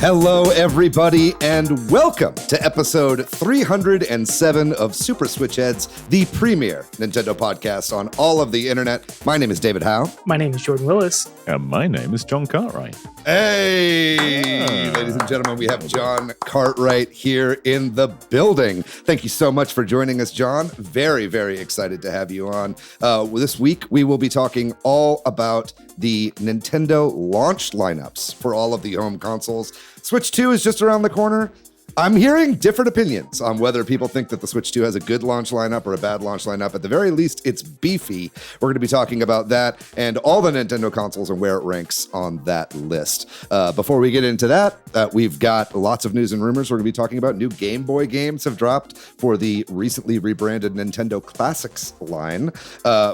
Hello, everybody, and welcome to episode 307 of Super Switch Headz, the premier Nintendo podcast on all of the internet. My name is David Howe. My name is Jordan Willis. And my name is Jon Cartwright. Hey, ladies and gentlemen, we have Jon Cartwright here in the building. Thank you so much for joining us, Jon. Very, very excited to have you on. This week, we will be talking all about the Nintendo launch lineups for all of the home consoles. Switch 2 is just around the corner. I'm hearing different opinions on whether people think that the Switch 2 has a good launch lineup or a bad launch lineup. At the very least, it's beefy. We're going to be talking about that and all the Nintendo consoles and where it ranks on that list. Before we get into that, we've got lots of news and rumors. We're going to be talking about new Game Boy games have dropped for the recently rebranded Nintendo Classics line.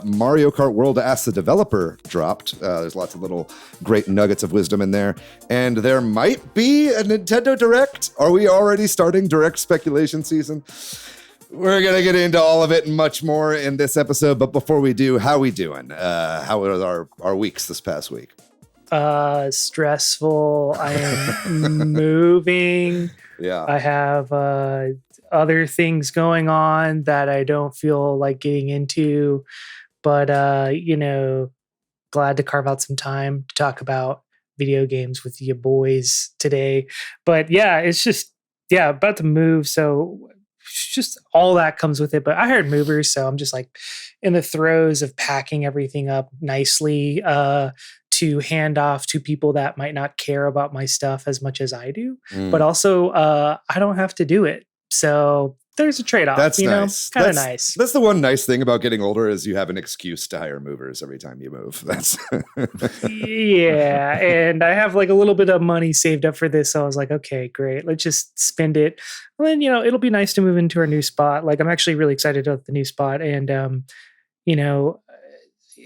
Mario Kart World Ask the Developer dropped. There's lots of little great nuggets of wisdom in there. And there might be a Nintendo Direct. Are we already starting Direct speculation season? We're going to get into all of it and much more in this episode. But before we do, how we doing? How are our weeks this past week? Stressful. I am moving. Yeah. I have other things going on that I don't feel like getting into. But, glad to carve out some time to talk about video games with you boys today. But yeah, it's just, about to move. So just all that comes with it. But I hired movers, so I'm just like in the throes of packing everything up nicely to hand off to people that might not care about my stuff as much as I do. But also, I don't have to do it. So there's a trade-off. That's nice. Kind of nice. That's the one nice thing about getting older is you have an excuse to hire movers every time you move. That's yeah. And I have like a little bit of money saved up for this. So I was like, okay, great. Let's just spend it. And then, it'll be nice to move into our new spot. Like I'm actually really excited about the new spot. And,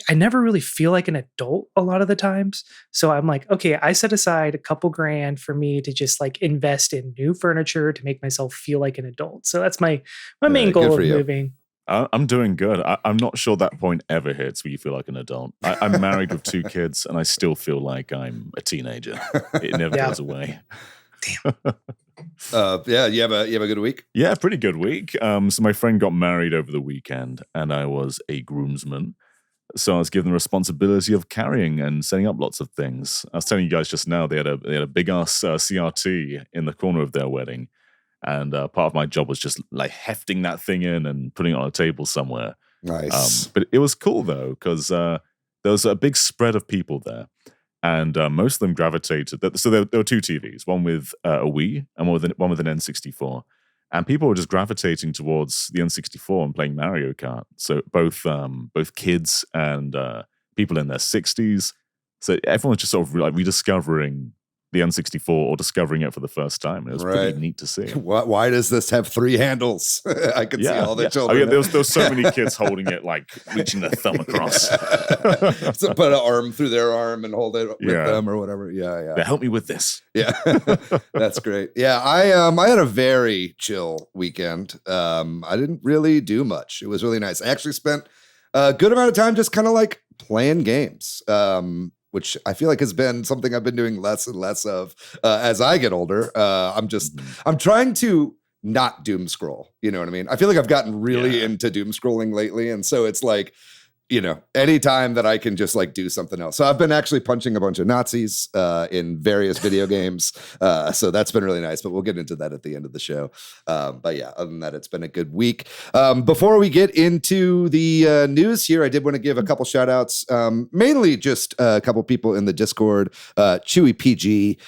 I never really feel like an adult a lot of the times. So I'm like, okay, I set aside a couple grand for me to just like invest in new furniture to make myself feel like an adult. So that's my main goal of moving. I'm doing good. I'm not sure that point ever hits where you feel like an adult. I'm married with 2 kids and I still feel like I'm a teenager. It never goes away. Damn. You have a good week? Yeah, pretty good week. So my friend got married over the weekend and I was a groomsman. So I was given the responsibility of carrying and setting up lots of things. I was telling you guys just now they had a big ass CRT in the corner of their wedding, and part of my job was just like hefting that thing in and putting it on a table somewhere. Nice, but it was cool though because there was a big spread of people there, and most of them gravitated. So there were 2 TVs, one with a Wii and one with an N64. And people were just gravitating towards the N64 and playing Mario Kart. So both kids and people in their 60s. So everyone was just sort of like rediscovering the N64 or discovering it for the first time. It was pretty neat to see. Why does this have 3 handles? I could see all the children. Oh, yeah, there was so many kids holding it, like reaching their thumb across. So put an arm through their arm and hold it with them or whatever. Yeah. Help me with this. Yeah, that's great. Yeah, I had a very chill weekend. I didn't really do much. It was really nice. I actually spent a good amount of time just kind of like playing games. Which I feel like has been something I've been doing less and less of as I get older. I'm trying to not doom scroll. You know what I mean? I feel like I've gotten really into doom scrolling lately. And so it's like, anytime that I can just like do something else. So I've been actually punching a bunch of Nazis in various video games. So that's been really nice, but we'll get into that at the end of the show. But yeah, other than that, it's been a good week. Before we get into the news here, I did want to give a couple shout outs, mainly just a couple people in the Discord. Chewy PG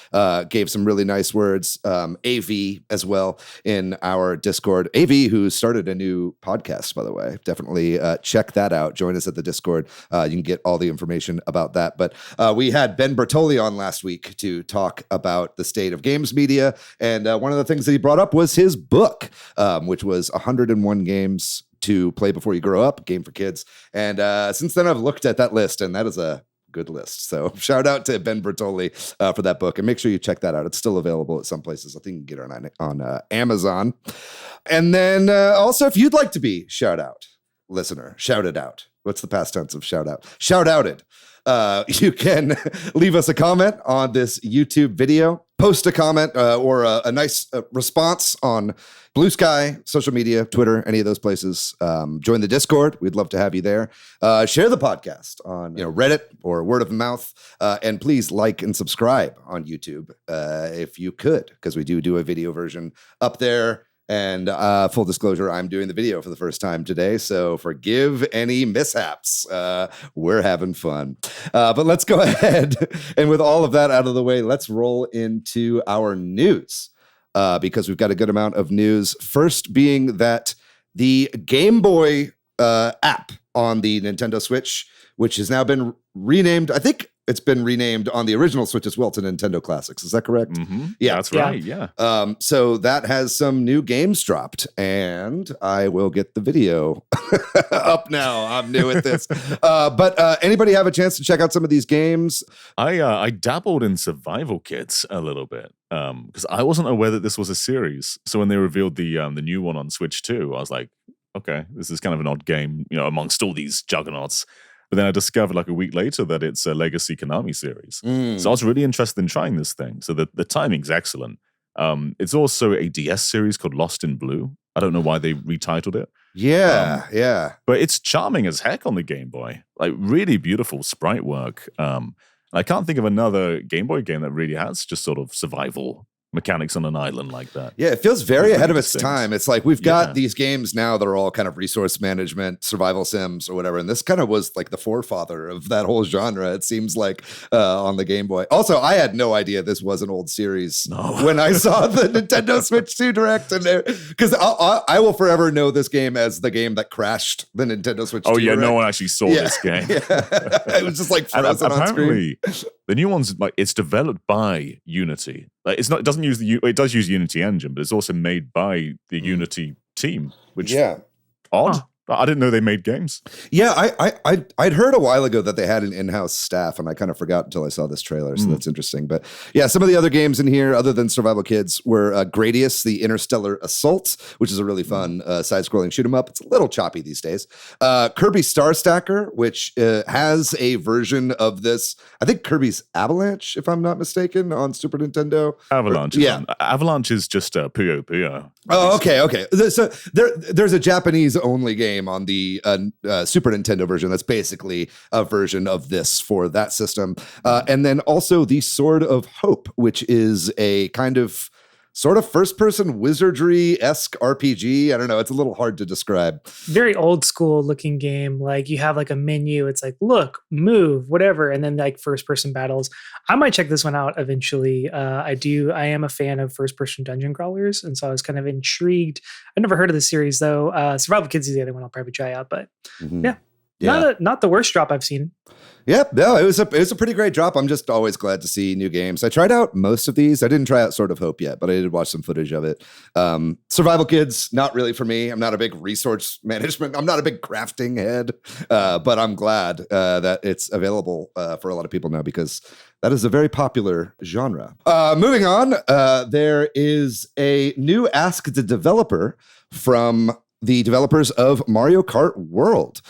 gave some really nice words. AV as well in our Discord. AV, who started a new podcast, by the way. Definitely check that out. Join us at the Discord. You can get all the information about that. But we had Ben Bertoli on last week to talk about the state of games media. And one of the things that he brought up was his book, which was 101 games to play before you grow up, game for kids. And since then, I've looked at that list, and that is a good list. So shout out to Ben Bertoli for that book, and make sure you check that out. It's still available at some places. I think you can get it on Amazon. And then also, if you'd like to be shout out listener, shouted out. What's the past tense of shout out? Shout outed. You can leave us a comment on this YouTube video, post a comment or a nice response on Blue Sky, social media, Twitter, any of those places. Join the Discord. We'd love to have you there. Share the podcast on Reddit or word of mouth. And please like and subscribe on YouTube if you could, because we do a video version up there. And full disclosure, I'm doing the video for the first time today, so forgive any mishaps. We're having fun. But let's go ahead. And with all of that out of the way, let's roll into our news because we've got a good amount of news. First being that the Game Boy app on the Nintendo Switch, which has now been renamed, I think it's been renamed on the original Switch as well to Nintendo Classics. Is that correct? Mm-hmm. Yeah, that's right. Yeah. So that has some new games dropped, and I will get the video up now. I'm new at this. But anybody have a chance to check out some of these games? I dabbled in Survival Kits a little bit because I wasn't aware that this was a series. So when they revealed the new one on Switch 2, I was like, okay, this is kind of an odd game, amongst all these juggernauts. But then I discovered like a week later that it's a Legacy Konami series. So I was really interested in trying this thing. So the timing's excellent. It's also a DS series called Lost in Blue. I don't know why they retitled it. Yeah. But it's charming as heck on the Game Boy. Like really beautiful sprite work. I can't think of another Game Boy game that really has just sort of survival mechanics on an island like that. Yeah, it feels very ahead of its time. It's like we've got these games now that are all kind of resource management, survival sims or whatever. And this kind of was like the forefather of that whole genre, it seems like, on the Game Boy. Also, I had no idea this was an old series when I saw the Nintendo Switch 2 Direct. Because I will forever know this game as the game that crashed the Nintendo Switch 2 Direct. Direct. No one actually saw this game. It was just like frozen on screen. The new one's like it's developed by Unity. Like it does use Unity engine, but it's also made by the Unity team, which odd. I didn't know they made games. Yeah, I'd heard a while ago that they had an in-house staff, and I kind of forgot until I saw this trailer, so that's interesting. But yeah, some of the other games in here, other than Survival Kids, were Gradius, the Interstellar Assault, which is a really fun side-scrolling shoot-'em-up. It's a little choppy these days. Kirby Star Stacker, which has a version of this, I think Kirby's Avalanche, if I'm not mistaken, on Super Nintendo. Avalanche. Avalanche is just Puyo Puyo. Oh, okay. So there's a Japanese-only game on the Super Nintendo version that's basically a version of this for that system. And then also the Sword of Hope, which is a kind of sort of first-person wizardry-esque RPG. I don't know. It's a little hard to describe. Very old school looking game. Like you have like a menu. It's like, look, move, whatever. And then like first-person battles. I might check this one out eventually. I am a fan of first-person dungeon crawlers. And so I was kind of intrigued. I never heard of this series though. Survival Kids is the other one I'll probably try out. But not the worst drop I've seen. Yep, no, it was a pretty great drop. I'm just always glad to see new games. I tried out most of these. I didn't try out Sword of Hope yet, but I did watch some footage of it. Survival Kids, not really for me. I'm not a big resource management. I'm not a big crafting head, but I'm glad that it's available for a lot of people now because that is a very popular genre. Moving on, there is a new Ask the Developer from the developers of Mario Kart World.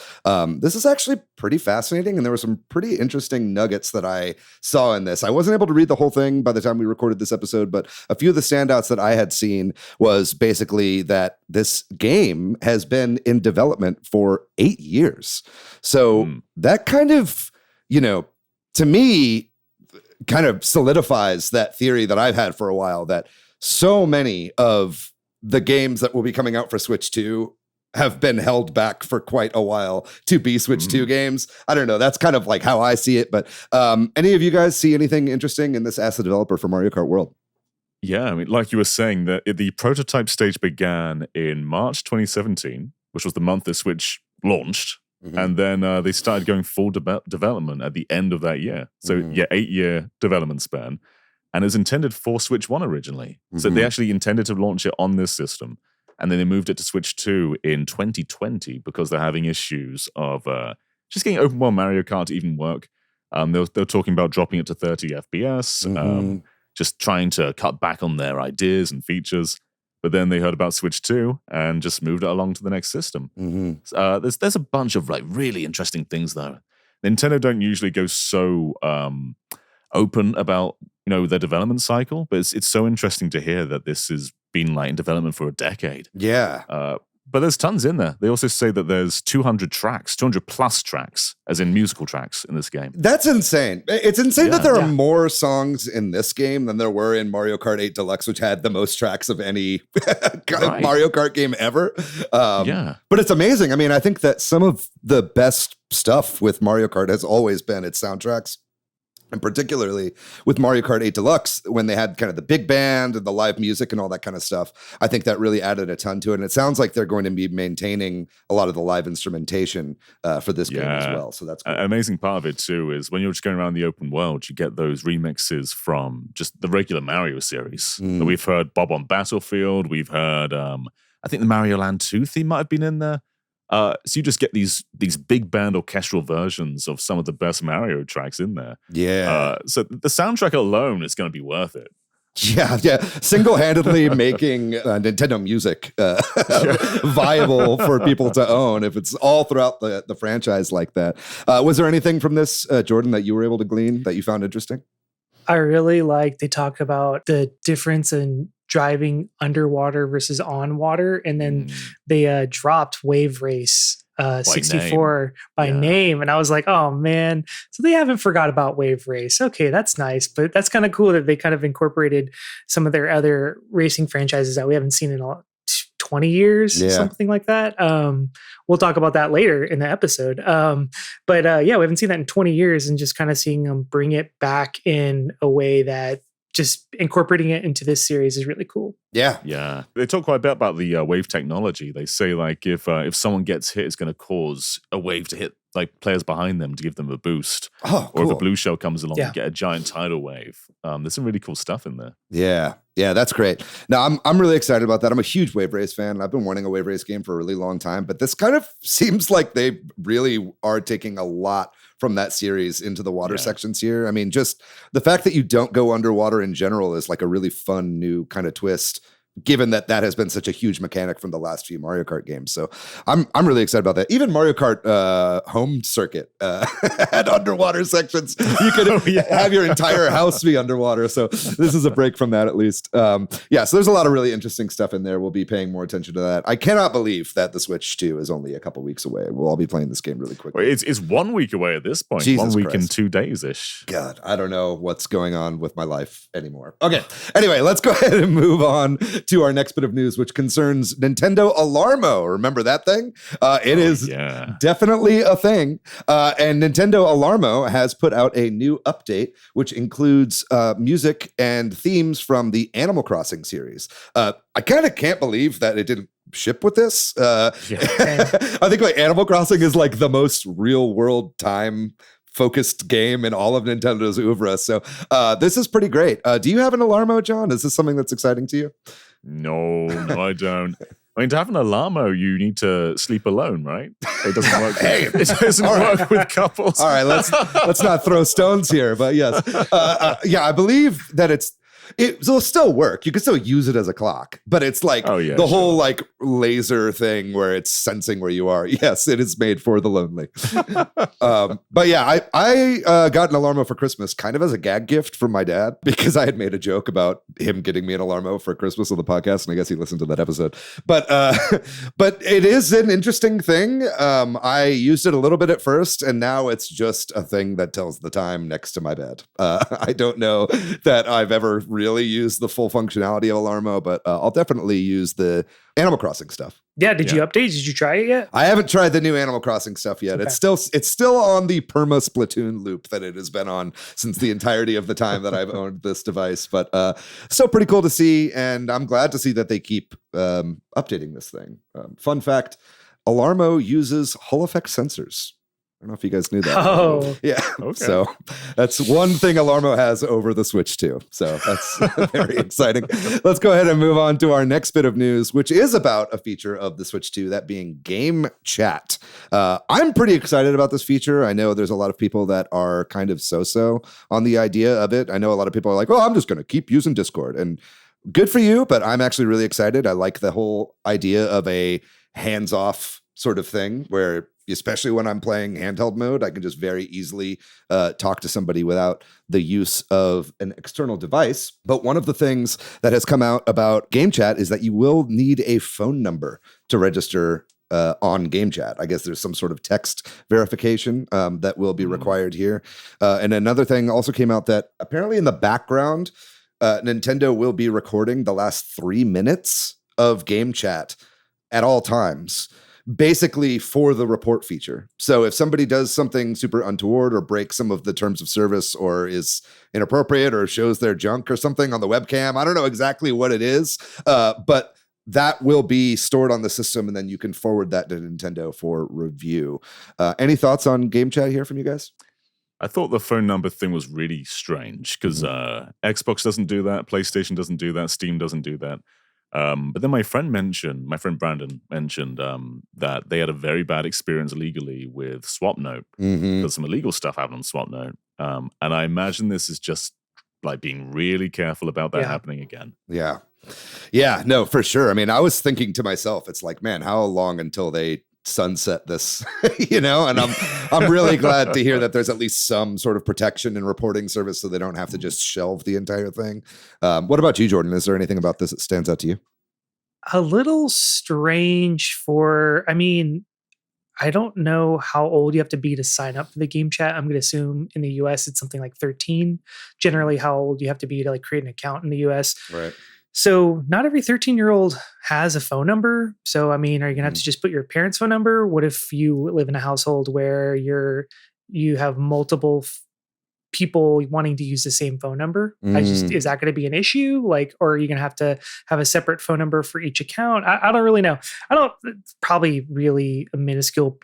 This is actually pretty fascinating, and there were some pretty interesting nuggets that I saw in this. I wasn't able to read the whole thing by the time we recorded this episode, but a few of the standouts that I had seen was basically that this game has been in development for 8 years. So that kind of, to me, kind of solidifies that theory that I've had for a while that so many of the games that will be coming out for Switch 2 have been held back for quite a while to be Switch 2 games. I don't know. That's kind of like how I see it. But any of you guys see anything interesting in this Ask the Developer for Mario Kart World? Yeah, I mean, like you were saying, the prototype stage began in March 2017, which was the month the Switch launched. And then they started going full development at the end of that year. So 8-year development span. And it was intended for Switch 1 originally. So they actually intended to launch it on this system. And then they moved it to Switch 2 in 2020 because they're having issues of just getting open world Mario Kart to even work. They're talking about dropping it to 30 FPS, just trying to cut back on their ideas and features. but then they heard about Switch 2 and just moved it along to the next system. There's a bunch of like really interesting things though. Nintendo don't usually go so open about their development cycle, but it's so interesting to hear that this has been like in development for a decade. Yeah. But there's tons in there. They also say that there's 200 plus tracks, as in musical tracks in this game. That's insane. It's insane that there are more songs in this game than there were in Mario Kart 8 Deluxe, which had the most tracks of any Mario Kart game ever. But it's amazing. I mean, I think that some of the best stuff with Mario Kart has always been its soundtracks. And particularly with Mario Kart 8 Deluxe, when they had kind of the big band and the live music and all that kind of stuff, I think that really added a ton to it. And it sounds like they're going to be maintaining a lot of the live instrumentation for this game as well. So that's cool. An amazing part of it too is when you're just going around the open world, you get those remixes from just the regular Mario series. We've heard Bob on Battlefield. We've heard, I think the Mario Land 2 theme might have been in there. So you just get these big band orchestral versions of some of the best Mario tracks in there. Yeah. So the soundtrack alone is going to be worth it. Yeah. Single-handedly making Nintendo music viable for people to own if it's all throughout the franchise like that. Was there anything from this, Jordan, that you were able to glean that you found interesting? I really like they talk about the difference in driving underwater versus on water, and then they dropped Wave Race 64 by name, and I was like, oh man, so they haven't forgot about Wave Race. Okay, that's nice, but that's kind of cool that they kind of incorporated some of their other racing franchises that we haven't seen in 20 years, something like that. We'll talk about that later in the episode. But we haven't seen that in 20 years, and just kind of seeing them bring it back in a way that just incorporating it into this series is really cool. Yeah. They talk quite a bit about the wave technology. They say like if someone gets hit, it's going to cause a wave to hit like players behind them to give them a boost. Oh, or cool. if a blue shell comes along, you get a giant tidal wave. There's some really cool stuff in there. Yeah, that's great. Now, I'm really excited about that. I'm a huge Wave Race fan. I've been wanting a Wave Race game for a really long time, but this kind of seems like they really are taking a lot from that series into the water sections here. I mean, just the fact that you don't go underwater in general is like a really fun new kind of twist, given that has been such a huge mechanic from the last few Mario Kart games. So I'm really excited about that. Even Mario Kart home circuit had underwater sections. You could have your entire house be underwater. So this is a break from that at least. So there's a lot of really interesting stuff in there. We'll be paying more attention to that. I cannot believe that the Switch 2 is only a couple weeks away. We'll all be playing this game really quickly. It's 1 week away at this point. Jesus 1 week Christ. and 2 days-ish. God, I don't know what's going on with my life anymore. Okay. Anyway, let's go ahead and move on to our next bit of news, which concerns Nintendo Alarmo. Remember that thing? It is definitely a thing. And Nintendo Alarmo has put out a new update, which includes music and themes from the Animal Crossing series. I kind of can't believe that it didn't ship with this. I think like Animal Crossing is like the most real world time focused game in all of Nintendo's oeuvre. So this is pretty great. Do you have an Alarmo, John? Is this something that's exciting to you? No, I don't. I mean, to have an Alarmo, you need to sleep alone, right? It doesn't work. It doesn't work with couples. All right, let's not throw stones here, but yes, I believe that it'll still work. You can still use it as a clock, but it's like whole like laser thing where it's sensing where you are. Yes, it is made for the lonely. But yeah, I got an Alarmo for Christmas kind of as a gag gift from my dad because I had made a joke about him getting me an Alarmo for Christmas on the podcast, and I guess he listened to that episode. But it is an interesting thing. I used it a little bit at first, and now it's just a thing that tells the time next to my bed. I don't know that I've ever really use the full functionality of Alarmo, but I'll definitely use the Animal Crossing stuff. Yeah, did you update? Did you try it yet? I haven't tried the new Animal Crossing stuff yet. Okay. It's still on the perma Splatoon loop that it has been on since the entirety of the time that I've owned this device. But still pretty cool to see, and I'm glad to see that they keep updating this thing. Fun fact, Alarmo uses Hall effect sensors. I don't know if you guys knew that. Oh. Yeah. Okay. So that's one thing Alarmo has over the Switch 2. So that's very exciting. Let's go ahead and move on to our next bit of news, which is about a feature of the Switch 2, that being game chat. I'm pretty excited about this feature. I know there's a lot of people that are kind of so-so on the idea of it. I know a lot of people are like, well, I'm just going to keep using Discord. And good for you, but I'm actually really excited. I like the whole idea of a hands-off sort of thing where, especially when I'm playing handheld mode, I can just very easily talk to somebody without the use of an external device. But one of the things that has come out about game chat is that you will need a phone number to register on game chat. I guess there's some sort of text verification that will be required here. And another thing also came out that apparently in the background, Nintendo will be recording the last 3 minutes of game chat at all times, basically for the report feature. So if somebody does something super untoward or breaks some of the terms of service or is inappropriate or shows their junk or something on the webcam, I don't know exactly what it is, but that will be stored on the system, and then you can forward that to Nintendo for review. Any thoughts on game chat here from you guys? I thought the phone number thing was really strange because Xbox doesn't do that, PlayStation doesn't do that, Steam doesn't do that. But then my friend Brandon mentioned that they had a very bad experience legally with SwapNote because some illegal stuff happened on SwapNote. And I imagine this is just like being really careful about that happening again. Yeah. Yeah, no, for sure. I mean, I was thinking to myself, it's like, man, how long until they sunset this, And I'm really glad to hear that there's at least some sort of protection and reporting service so they don't have to just shelve the entire thing. What about you, Jordan? Is there anything about this that stands out to you? A little strange I don't know how old you have to be to sign up for the game chat. I'm going to assume in the US it's something like 13. Generally, how old you have to be to like create an account in the US. Right. So not every 13-year-old has a phone number. So, are you going to have to just put your parents' phone number? What if you live in a household where you have multiple people wanting to use the same phone number? Is that going to be an issue? Or are you going to have a separate phone number for each account? I don't really know. It's probably really a minuscule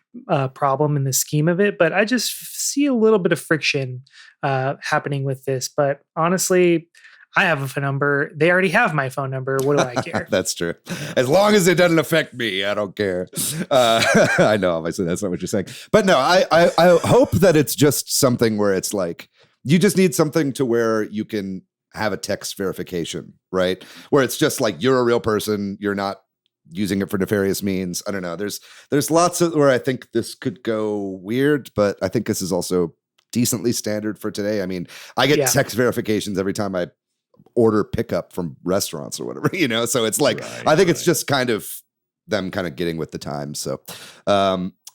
problem in the scheme of it, but I just see a little bit of friction happening with this. But honestly, I have a phone number. They already have my phone number. What do I care? That's true. As long as it doesn't affect me, I don't care. I know, obviously, that's not what you're saying. But no, I hope that it's just something where it's like, you just need something to where you can have a text verification, right? Where it's just like, you're a real person. You're not using it for nefarious means. I don't know. There's lots of where I think this could go weird, but I think this is also decently standard for today. I mean, I get text verifications every time I order pickup from restaurants or whatever, so it's like, I think it's just kind of them kind of getting with the times. So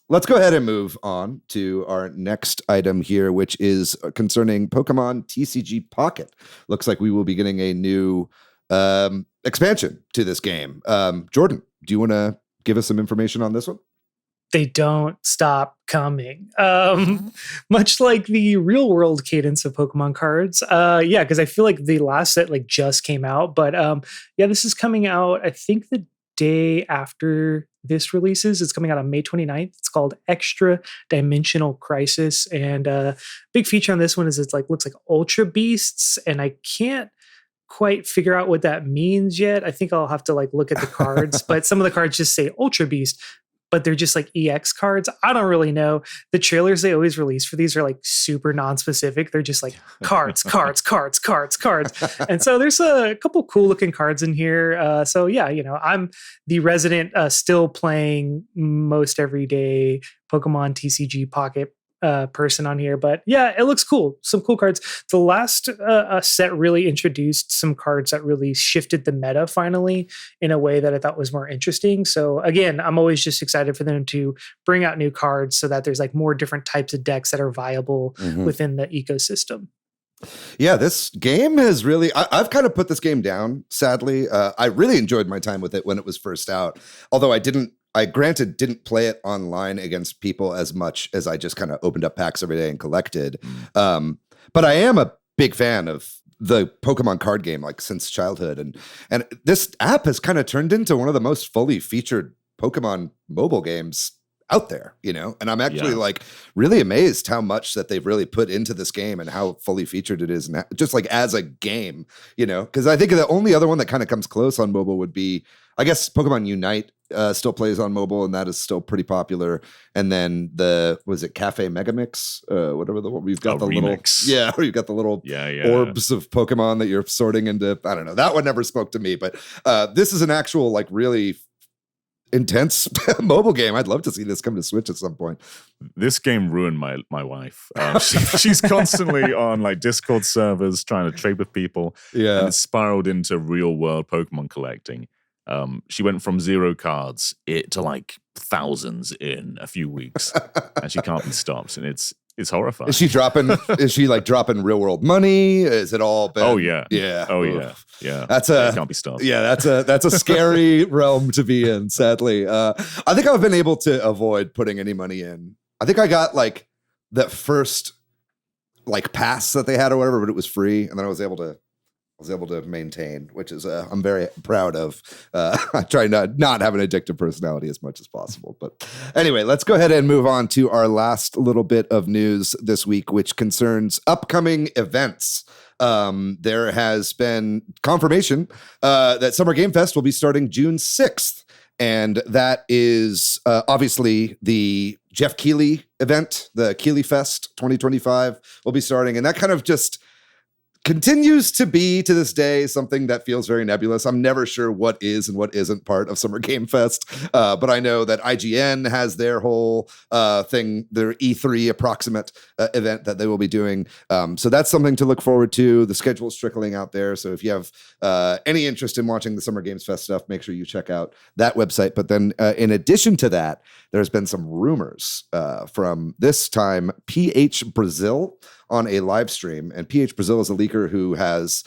let's go ahead and move on to our next item here, which is concerning Pokemon TCG Pocket. Looks like we will be getting a new expansion to this game. Jordan, do you want to give us some information on this one? They don't stop coming. Much like the real world cadence of Pokemon cards. Because I feel like the last set just came out. But this is coming out, I think, the day after this releases. It's coming out on May 29th. It's called Extra Dimensional Crisis. And big feature on this one is looks like Ultra Beasts. And I can't quite figure out what that means yet. I think I'll have to look at the cards. But some of the cards just say Ultra Beast, but they're just EX cards. I don't really know. The trailers they always release for these are super non-specific. They're just cards. And so there's a couple cool looking cards in here. I'm the resident still playing most everyday Pokemon TCG Pocket person on here, but it looks cool. Some cool cards. The last set really introduced some cards that really shifted the meta finally in a way that I thought was more interesting. So again, I'm always just excited for them to bring out new cards so that there's more different types of decks that are viable within the ecosystem. Yeah, this game has really, I've kind of put this game down, sadly. I really enjoyed my time with it when it was first out, although I didn't play it online against people as much as I just kind of opened up packs every day and collected. But I am a big fan of the Pokemon card game, since childhood. And this app has kind of turned into one of the most fully featured Pokemon mobile games out there, and I'm actually really amazed how much that they've really put into this game and how fully featured it is. And just as a game, because I think the only other one that kind of comes close on mobile would be, I guess, Pokemon Unite still plays on mobile, and that is still pretty popular. And then was it Cafe Megamix? Whatever we've got the remix. where you've got the little orbs of Pokemon that you're sorting into. I don't know. That one never spoke to me, but this is an actual like really intense mobile game. I'd love to see this come to Switch at some point. This game ruined my wife. She's constantly on like Discord servers trying to trade with people. Yeah, and it spiraled into real world Pokemon collecting. She went from 0 cards to like thousands in a few weeks, and she can't be stopped. And it's horrifying. Is she dropping real world money? Is it all been, Oh yeah. Oof. Yeah. That's can't be stopped. Yeah, that's a scary realm to be in, sadly. I think I've been able to avoid putting any money in. I think I got like that first like pass that they had or whatever, but it was free, and then I was able to maintain, which is I'm very proud of. I try not have an addictive personality as much as possible. But anyway, let's go ahead and move on to our last little bit of news this week, which concerns upcoming events. There has been confirmation that Summer Game Fest will be starting June 6th. And that is obviously the Jeff Keighley event, the Keighley Fest 2025 will be starting. And that kind of just continues to be, to this day, something that feels very nebulous. I'm never sure what is and what isn't part of Summer Game Fest, but I know that IGN has their whole thing, their E3 approximate event that they will be doing. So that's something to look forward to. The schedule is trickling out there. So if you have any interest in watching the Summer Games Fest stuff, make sure you check out that website. But then in addition to that, there's been some rumors from this time PH Brazil on a live stream. And PH Brazil is a leaker who has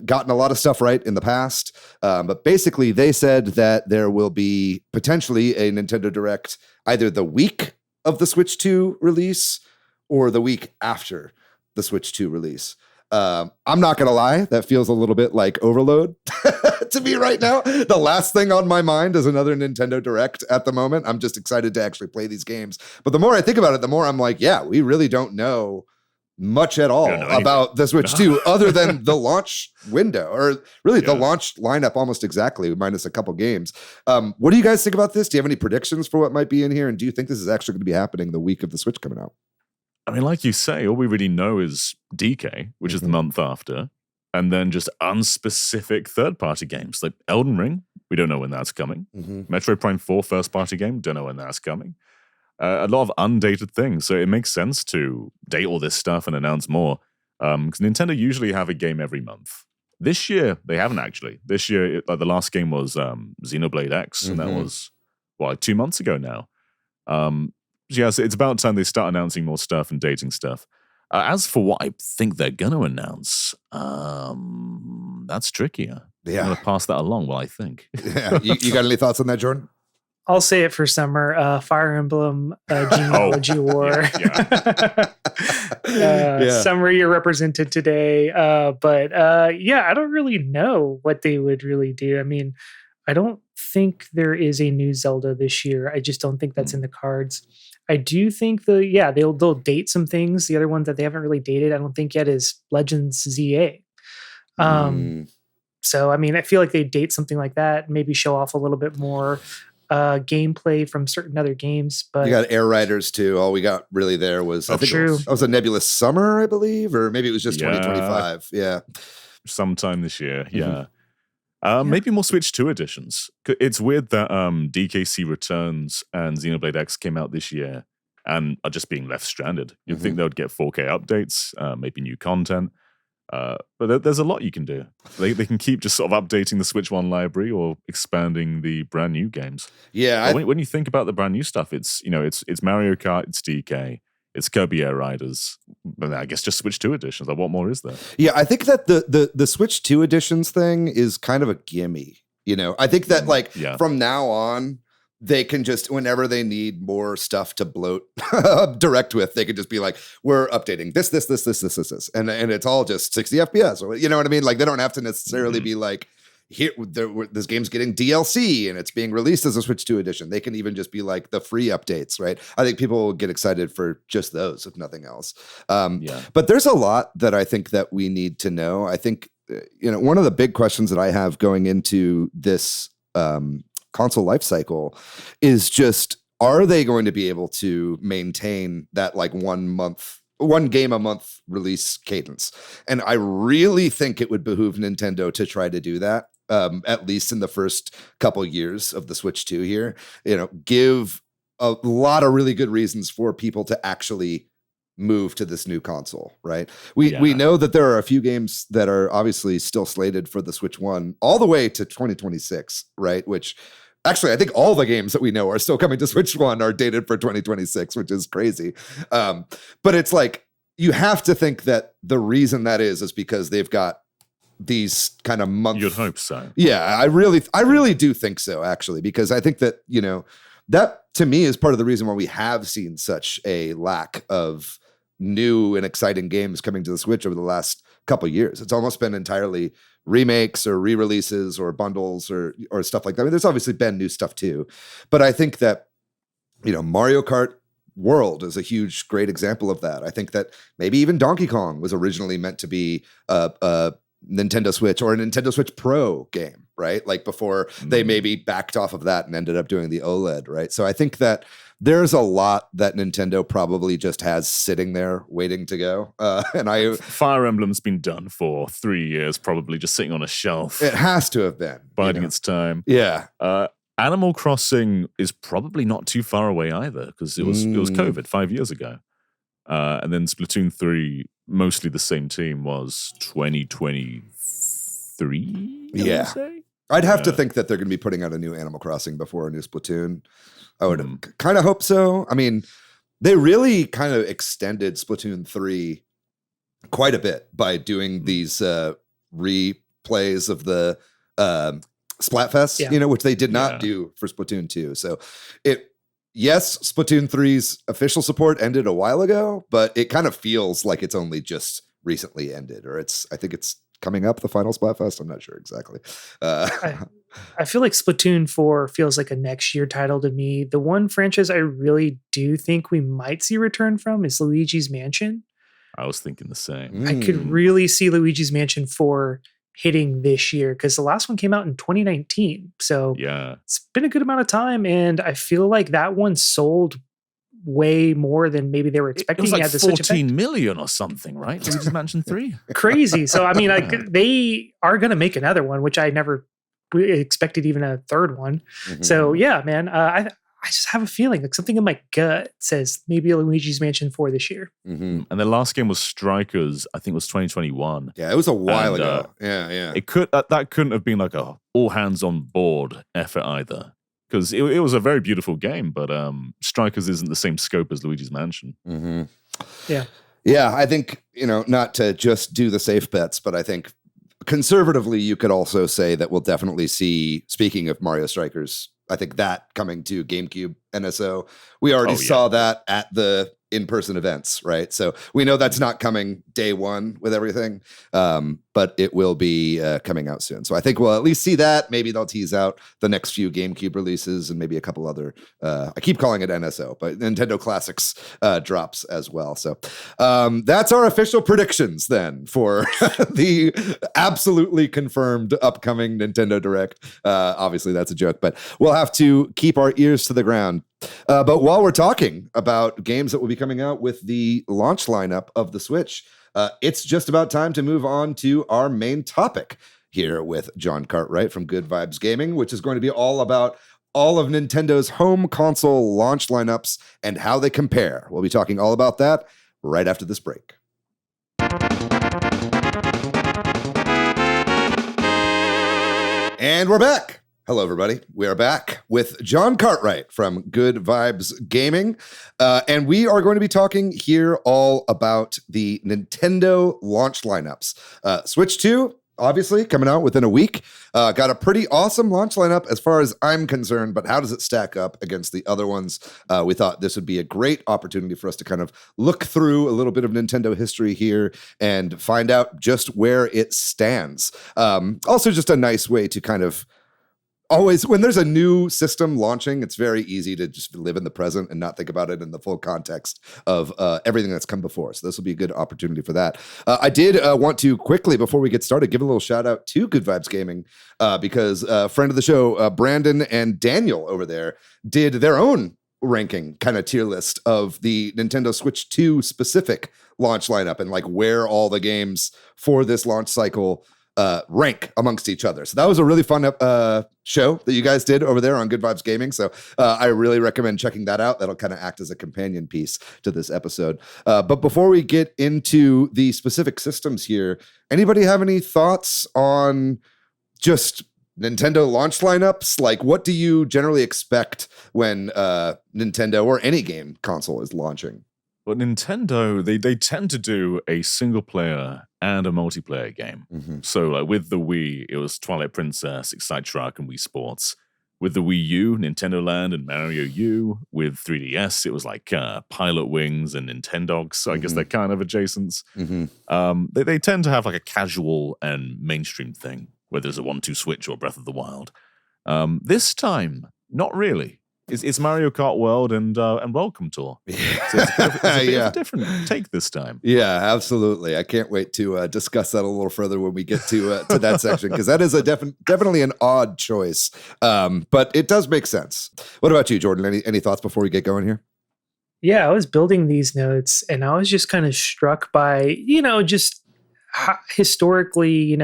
gotten a lot of stuff right in the past. But basically, they said that there will be potentially a Nintendo Direct either the week of the Switch 2 release or the week after the Switch 2 release. I'm not going to lie, that feels a little bit like overload to me right now. The last thing on my mind is another Nintendo Direct at the moment. I'm just excited to actually play these games. But the more I think about it, the more I'm like, yeah, we really don't know much at all about the Switch 2 other than the launch window, or really the launch lineup almost exactly, minus a couple games. What do you guys think about this? Do you have any predictions for what might be in here? And do you think this is actually going to be happening the week of the Switch coming out? I mean, like you say, all we really know is DK, which is the month after, and then just unspecific third-party games like Elden Ring. We don't know when that's coming. Metroid Prime 4 first-party game. Don't know when that's coming. A lot of undated things, so it makes sense to date all this stuff and announce more. Because Nintendo usually have a game every month. This year, they haven't actually. This year, the last game was Xenoblade X, and that was, like 2 months ago now. So it's about time they start announcing more stuff and dating stuff. As for what I think they're going to announce, that's trickier. Yeah. I'm going to pass that along, I think. Yeah. You got any thoughts on that, Jordan? I'll say it for summer. Fire Emblem Genealogy War. Summer, you're represented today. But I don't really know what they would really do. I mean, I don't think there is a new Zelda this year. I just don't think that's in the cards. I do think they'll date some things. The other ones that they haven't really dated, I don't think yet, is Legends ZA. So, I mean, I feel like they date something like that, maybe show off a little bit more gameplay from certain other games. But you got Air Riders too. All we got really there was, I think it was a Nebulous Summer, I believe, or maybe it was just 2025. Yeah. Sometime this year. Yeah. Maybe more Switch 2 editions. It's weird that DKC Returns and Xenoblade X came out this year and are just being left stranded. You'd think they would get 4K updates, maybe new content. But there's a lot you can do. They can keep just sort of updating the Switch 1 library or expanding the brand new games. Yeah. When you think about the brand new stuff, it's Mario Kart, it's DK, it's Kirby Air Riders, and I guess just Switch 2 editions. Like, what more is there? Yeah, I think that the Switch 2 editions thing is kind of a gimme. I think that from now on, they can just, whenever they need more stuff to bloat direct with, they could just be like, we're updating this. And it's all just 60 FPS. Or, you know what I mean? Like, they don't have to necessarily be like, here, this game's getting DLC and it's being released as a Switch 2 edition. They can even just be like the free updates, right? I think people will get excited for just those, if nothing else. But there's a lot that I think that we need to know. I think, one of the big questions that I have going into this console life cycle is just, are they going to be able to maintain that like 1 game a month release cadence? And I really think it would behoove Nintendo to try to do that, at least in the first couple years of the Switch 2 here. Give a lot of really good reasons for people to actually move to this new console, right? We know that there are a few games that are obviously still slated for the Switch 1 all the way to 2026, right? Which actually, I think all the games that we know are still coming to Switch 1 are dated for 2026, which is crazy. But it's like, you have to think that the reason that is because they've got these kind of months. You'd hope so. Yeah, I really do think so, actually, because I think that, that to me is part of the reason why we have seen such a lack of new and exciting games coming to the Switch over the last couple of years. It's almost been entirely remakes or re-releases or bundles or stuff like that. I mean, there's obviously been new stuff too, but I think that, Mario Kart World is a huge, great example of that. I think that maybe even Donkey Kong was originally meant to be a Nintendo Switch or a Nintendo Switch Pro game, right? Like before they maybe backed off of that and ended up doing the OLED, right? So I think that there's a lot that Nintendo probably just has sitting there waiting to go. Fire Emblem's been done for 3 years, probably just sitting on a shelf. It has to have been. Biding its time. Yeah. Animal Crossing is probably not too far away either, because it was COVID 5 years ago. And then Splatoon 3, mostly the same team, was 2023, yeah. I'd have to think that they're going to be putting out a new Animal Crossing before a new Splatoon. I would kind of hope so. I mean, they really kind of extended Splatoon 3 quite a bit by doing these replays of the Splatfest, which they did not do for Splatoon 2. So yes, Splatoon 3's official support ended a while ago, but it kind of feels like it's only just recently ended, or I think it's coming up, the final Splatfest. I'm not sure exactly. I feel like Splatoon 4 feels like a next year title to me. The one franchise I really do think we might see return from is Luigi's Mansion. I was thinking the same. I could really see Luigi's Mansion 4 hitting this year, because the last one came out in 2019. So it's been a good amount of time, and I feel like that one sold way more than maybe they were expecting. It was like 14 million or something, right? Luigi's Mansion 3. Crazy. So, I mean, they are going to make another one, which I never expected even a third one. So, yeah, man, I just have a feeling, like something in my gut says maybe a Luigi's Mansion 4 this year. And the last game was Strikers. I think it was 2021. Yeah, it was a while ago. Yeah. It that couldn't have been like a all hands on board effort either, because it was a very beautiful game, but Strikers isn't the same scope as Luigi's Mansion. Yeah, I think, not to just do the safe bets, but I think conservatively, you could also say that we'll definitely see, speaking of Mario Strikers, I think that coming to GameCube NSO. We already saw that at the in-person events, right? So we know that's not coming day one with everything, but it will be coming out soon. So I think we'll at least see that. Maybe they'll tease out the next few GameCube releases and maybe a couple other, I keep calling it NSO, but Nintendo Classics drops as well. So that's our official predictions then for the absolutely confirmed upcoming Nintendo Direct. Obviously that's a joke, but we'll have to keep our ears to the ground. But while we're talking about games that will be coming out with the launch lineup of the Switch, it's just about time to move on to our main topic here with Jon Cartwright from Good Vibes Gaming, which is going to be all about all of Nintendo's home console launch lineups and how they compare. We'll be talking all about that right after this break. And we're back. Hello, everybody. We are back with Jon Cartwright from Good Vibes Gaming. And we are going to be talking here all about the Nintendo launch lineups. Switch 2, obviously, coming out within a week. Got a pretty awesome launch lineup as far as I'm concerned, but how does it stack up against the other ones? We thought this would be a great opportunity for us to kind of look through a little bit of Nintendo history here and find out just where it stands. Also, just a nice way to kind of always, when there's a new system launching, it's very easy to just live in the present and not think about it in the full context of everything that's come before. So this will be a good opportunity for that. I did want to quickly, before we get started, give a little shout out to Good Vibes Gaming because a friend of the show, Brandon and Daniel over there, did their own ranking kind of tier list of the Nintendo Switch 2 specific launch lineup and like where all the games for this launch cycle rank amongst each other. So that was a really fun show that you guys did over there on Good Vibes Gaming. So I really recommend checking that out. That'll kind of act as a companion piece to this episode. But before we get into the specific systems here, anybody have any thoughts on just Nintendo launch lineups? Like, what do you generally expect when Nintendo or any game console is launching? Well, Nintendo, they tend to do a single player and a multiplayer game. So like with the Wii, it was Twilight Princess, Excite Truck, and Wii Sports. With the Wii U, Nintendo Land and Mario U. With 3DS, it was like Pilot Wings and Nintendogs. So I guess they're kind of adjacent. They tend to have like a casual and mainstream thing, whether it's a 1-2 Switch or Breath of the Wild. This time, not really. It's Mario Kart World and Welcome Tour. So it's a bit of a different take this time. Yeah, absolutely. I can't wait to discuss that a little further when we get to that section, because that is a definitely an odd choice, but it does make sense. What about you, Jordan? Any thoughts before we get going here? Yeah, I was building these notes and I was just kind of struck by, just historically,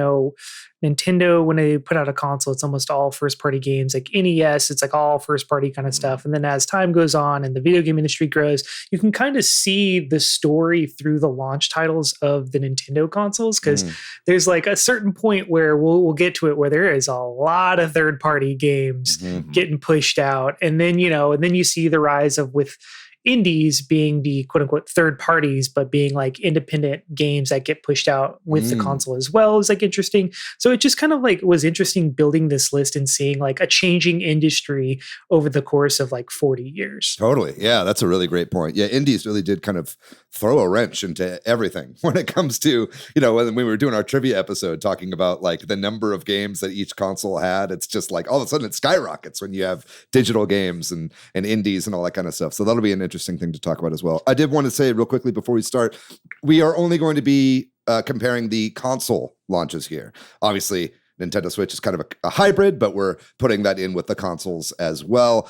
Nintendo, when they put out a console, it's almost all first party games. Like NES, it's like all first party kind of stuff. And then as time goes on and the video game industry grows, you can kind of see the story through the launch titles of the Nintendo consoles, because there's like a certain point where we'll get to it where there is a lot of third party games getting pushed out. And then, and then you see the rise of with indies being the quote unquote third parties, but being like independent games that get pushed out with the console as well is like interesting. So it just kind of like was interesting building this list and seeing like a changing industry over the course of like 40 years. Totally. Yeah, that's a really great point. Yeah, indies really did kind of throw a wrench into everything when it comes to, when we were doing our trivia episode talking about like the number of games that each console had. It's just like all of a sudden it skyrockets when you have digital games and indies and all that kind of stuff. So that'll be an interesting thing to talk about as well. I did want to say real quickly before we start, we are only going to be comparing the console launches here. Obviously, Nintendo Switch is kind of a hybrid, but we're putting that in with the consoles as well.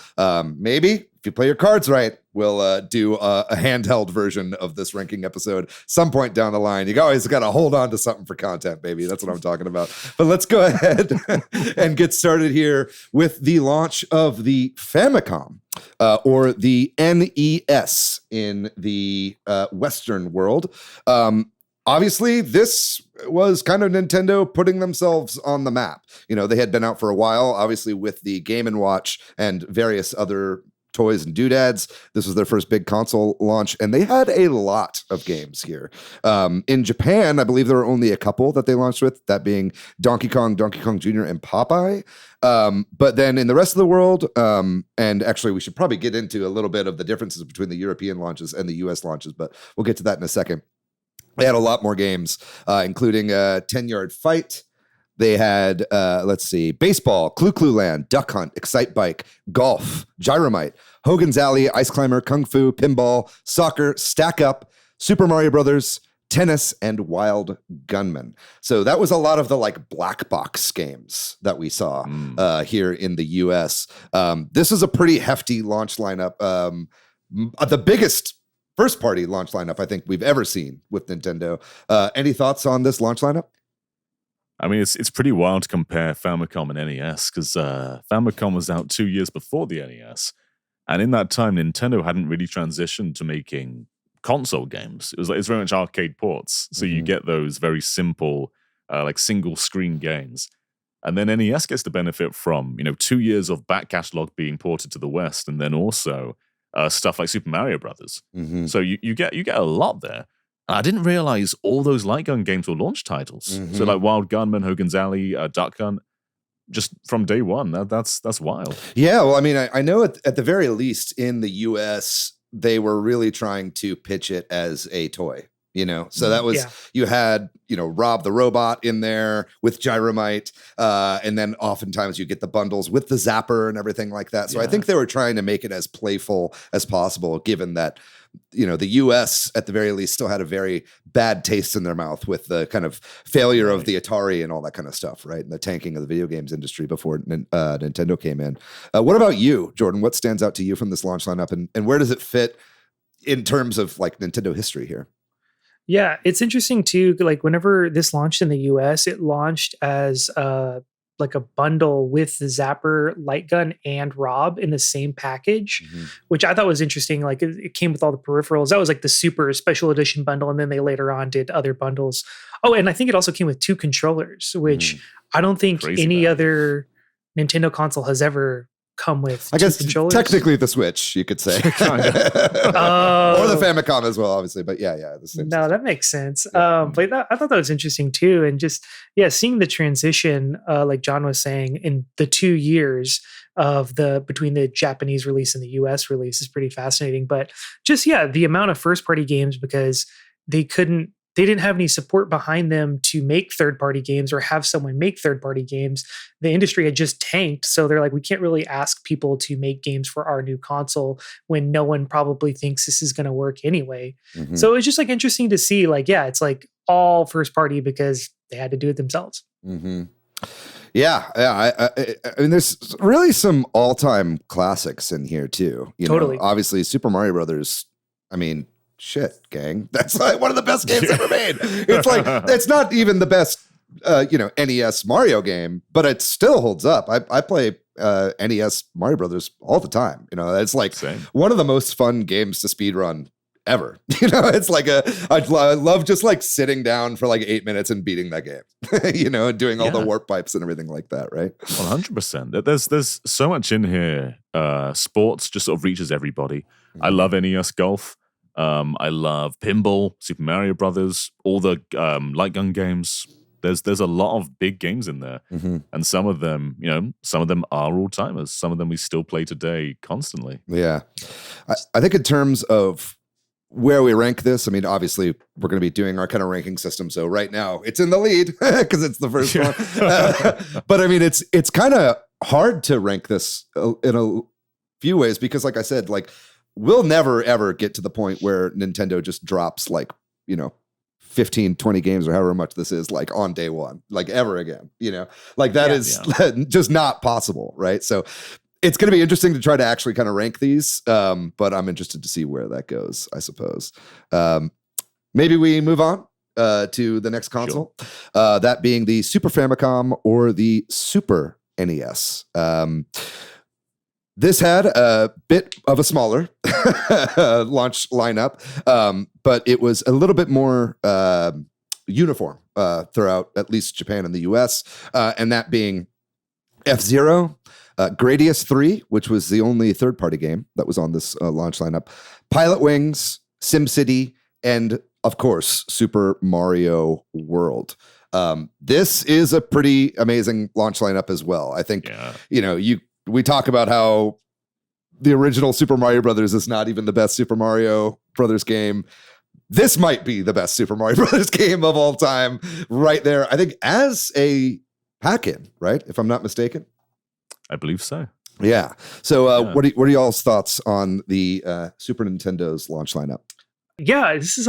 Maybe if you play your cards right, we'll do a handheld version of this ranking episode some point down the line. You always got to hold on to something for content, baby. That's what I'm talking about. But let's go ahead and get started here with the launch of the Famicom, or the NES in the Western world. Obviously, this was kind of Nintendo putting themselves on the map. They had been out for a while, obviously, with the Game & Watch and various other toys and doodads. This was their first big console launch, and they had a lot of games here. In Japan, I believe there were only a couple that they launched with, that being Donkey Kong, Donkey Kong Jr., and Popeye. But then in the rest of the world, and actually we should probably get into a little bit of the differences between the European launches and the US launches, but we'll get to that in a second. They had a lot more games, including 10-Yard Fight. They had, baseball, Clue Clue Land, Duck Hunt, Excite Bike, Golf, Gyromite, Hogan's Alley, Ice Climber, Kung Fu, Pinball, Soccer, Stack Up, Super Mario Brothers, Tennis, and Wild Gunman. So that was a lot of the like black box games that we saw here in the US. This is a pretty hefty launch lineup. The biggest first party launch lineup I think we've ever seen with Nintendo. Any thoughts on this launch lineup? I mean, it's pretty wild to compare Famicom and NES, because Famicom was out 2 years before the NES. And in that time, Nintendo hadn't really transitioned to making console games. It's very much arcade ports. So you get those very simple, like single screen games. And then NES gets the benefit from, 2 years of back catalog being ported to the West, and then also stuff like Super Mario Brothers. So you get a lot there. And I didn't realize all those light gun games were launch titles. So like Wild Gunman, Hogan's Alley, Duck Hunt, just from day one. That's wild. Yeah, well, I mean, I know at the very least in the US, they were really trying to pitch it as a toy. So that was, Yeah. you had, Rob the Robot in there with Gyromite. And then oftentimes you get the bundles with the Zapper and everything like that. So I think they were trying to make it as playful as possible, given that, the US at the very least still had a very bad taste in their mouth with the kind of failure of the Atari and all that kind of stuff, right? And the tanking of the video games industry before Nintendo came in. What about you, Jordan? What stands out to you from this launch lineup, and where does it fit in terms of like Nintendo history here? Yeah, it's interesting too. Like whenever this launched in the US, it launched as like a bundle with the Zapper, Light Gun, and Rob in the same package, which I thought was interesting. Like it came with all the peripherals. That was like the super special edition bundle, and then they later on did other bundles. Oh, and I think it also came with 2 controllers, which I don't think any other Nintendo console has ever come with. I guess controllers. Technically the Switch, you could say, or the Famicom as well, obviously. But yeah, the same system. That makes sense. But I thought that was interesting too, and just seeing the transition, like John was saying, in the 2 years of between the Japanese release and the US release is pretty fascinating. But just the amount of first party games, because they didn't have any support behind them to make third-party games or have someone make third-party games. The industry had just tanked. So they're like, we can't really ask people to make games for our new console when no one probably thinks this is going to work anyway. So it's just like interesting to see, like, it's like all first-party because they had to do it themselves. Yeah. I mean, there's really some all-time classics in here too. Totally. Obviously, Super Mario Brothers, I mean, shit, gang. That's like one of the best games ever made. It's like, it's not even the best, NES Mario game, but it still holds up. I play NES Mario Brothers all the time. It's like one of the most fun games to speedrun ever. It's like I love just like sitting down for like 8 minutes and beating that game, and doing all the warp pipes and everything like that, right? 100%. There's so much in here. Sports just sort of reaches everybody. I love NES Golf. I love pinball, Super Mario Brothers, all the light gun games. There's a lot of big games in there, and some of them are all timers. Some of them we still play today constantly. Yeah, I think in terms of where we rank this, I mean, obviously we're going to be doing our kind of ranking system. So right now it's in the lead because it's the first one. But I mean, it's kind of hard to rank this in a few ways because, like I said, like, we'll never, ever get to the point where Nintendo just drops 15, 20 games or however much this is, like on day one, like ever again, like that is just not possible. Right. So it's going to be interesting to try to actually kind of rank these. But I'm interested to see where that goes, I suppose. Maybe we move on to the next console, that being the Super Famicom or the Super NES. This had a bit of a smaller launch lineup, but it was a little bit more uniform throughout at least Japan and the US, and that being F-Zero, Gradius 3, which was the only third-party game that was on this launch lineup, Pilot Wings, SimCity, and, of course, Super Mario World. This is a pretty amazing launch lineup as well. I think, we talk about how the original Super Mario Brothers is not even the best Super Mario Brothers game. This might be the best Super Mario Brothers game of all time right there. I think as a pack-in, right? If I'm not mistaken. I believe so. Yeah. So what are y'all's thoughts on the Super Nintendo's launch lineup? Yeah, this is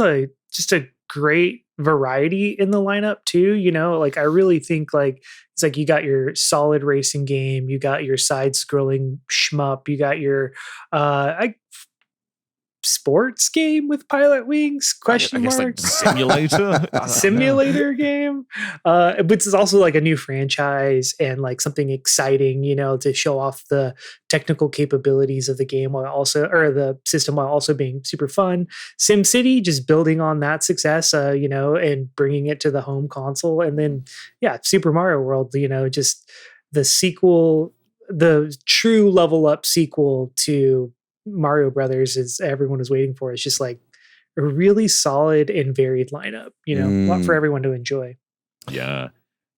just a great variety in the lineup too. Like I really think like it's like you got your solid racing game, you got your side scrolling shmup, you got your sports game with Pilot Wings question mark, like simulator game, but it's also like a new franchise and like something exciting, to show off the technical capabilities of the game or the system while also being super fun. SimCity, just building on that success, and bringing it to the home console. And then Super Mario World, just the sequel, the true level up sequel to Mario Brothers is everyone is waiting for. It's just like a really solid and varied lineup, a lot for everyone to enjoy. Yeah.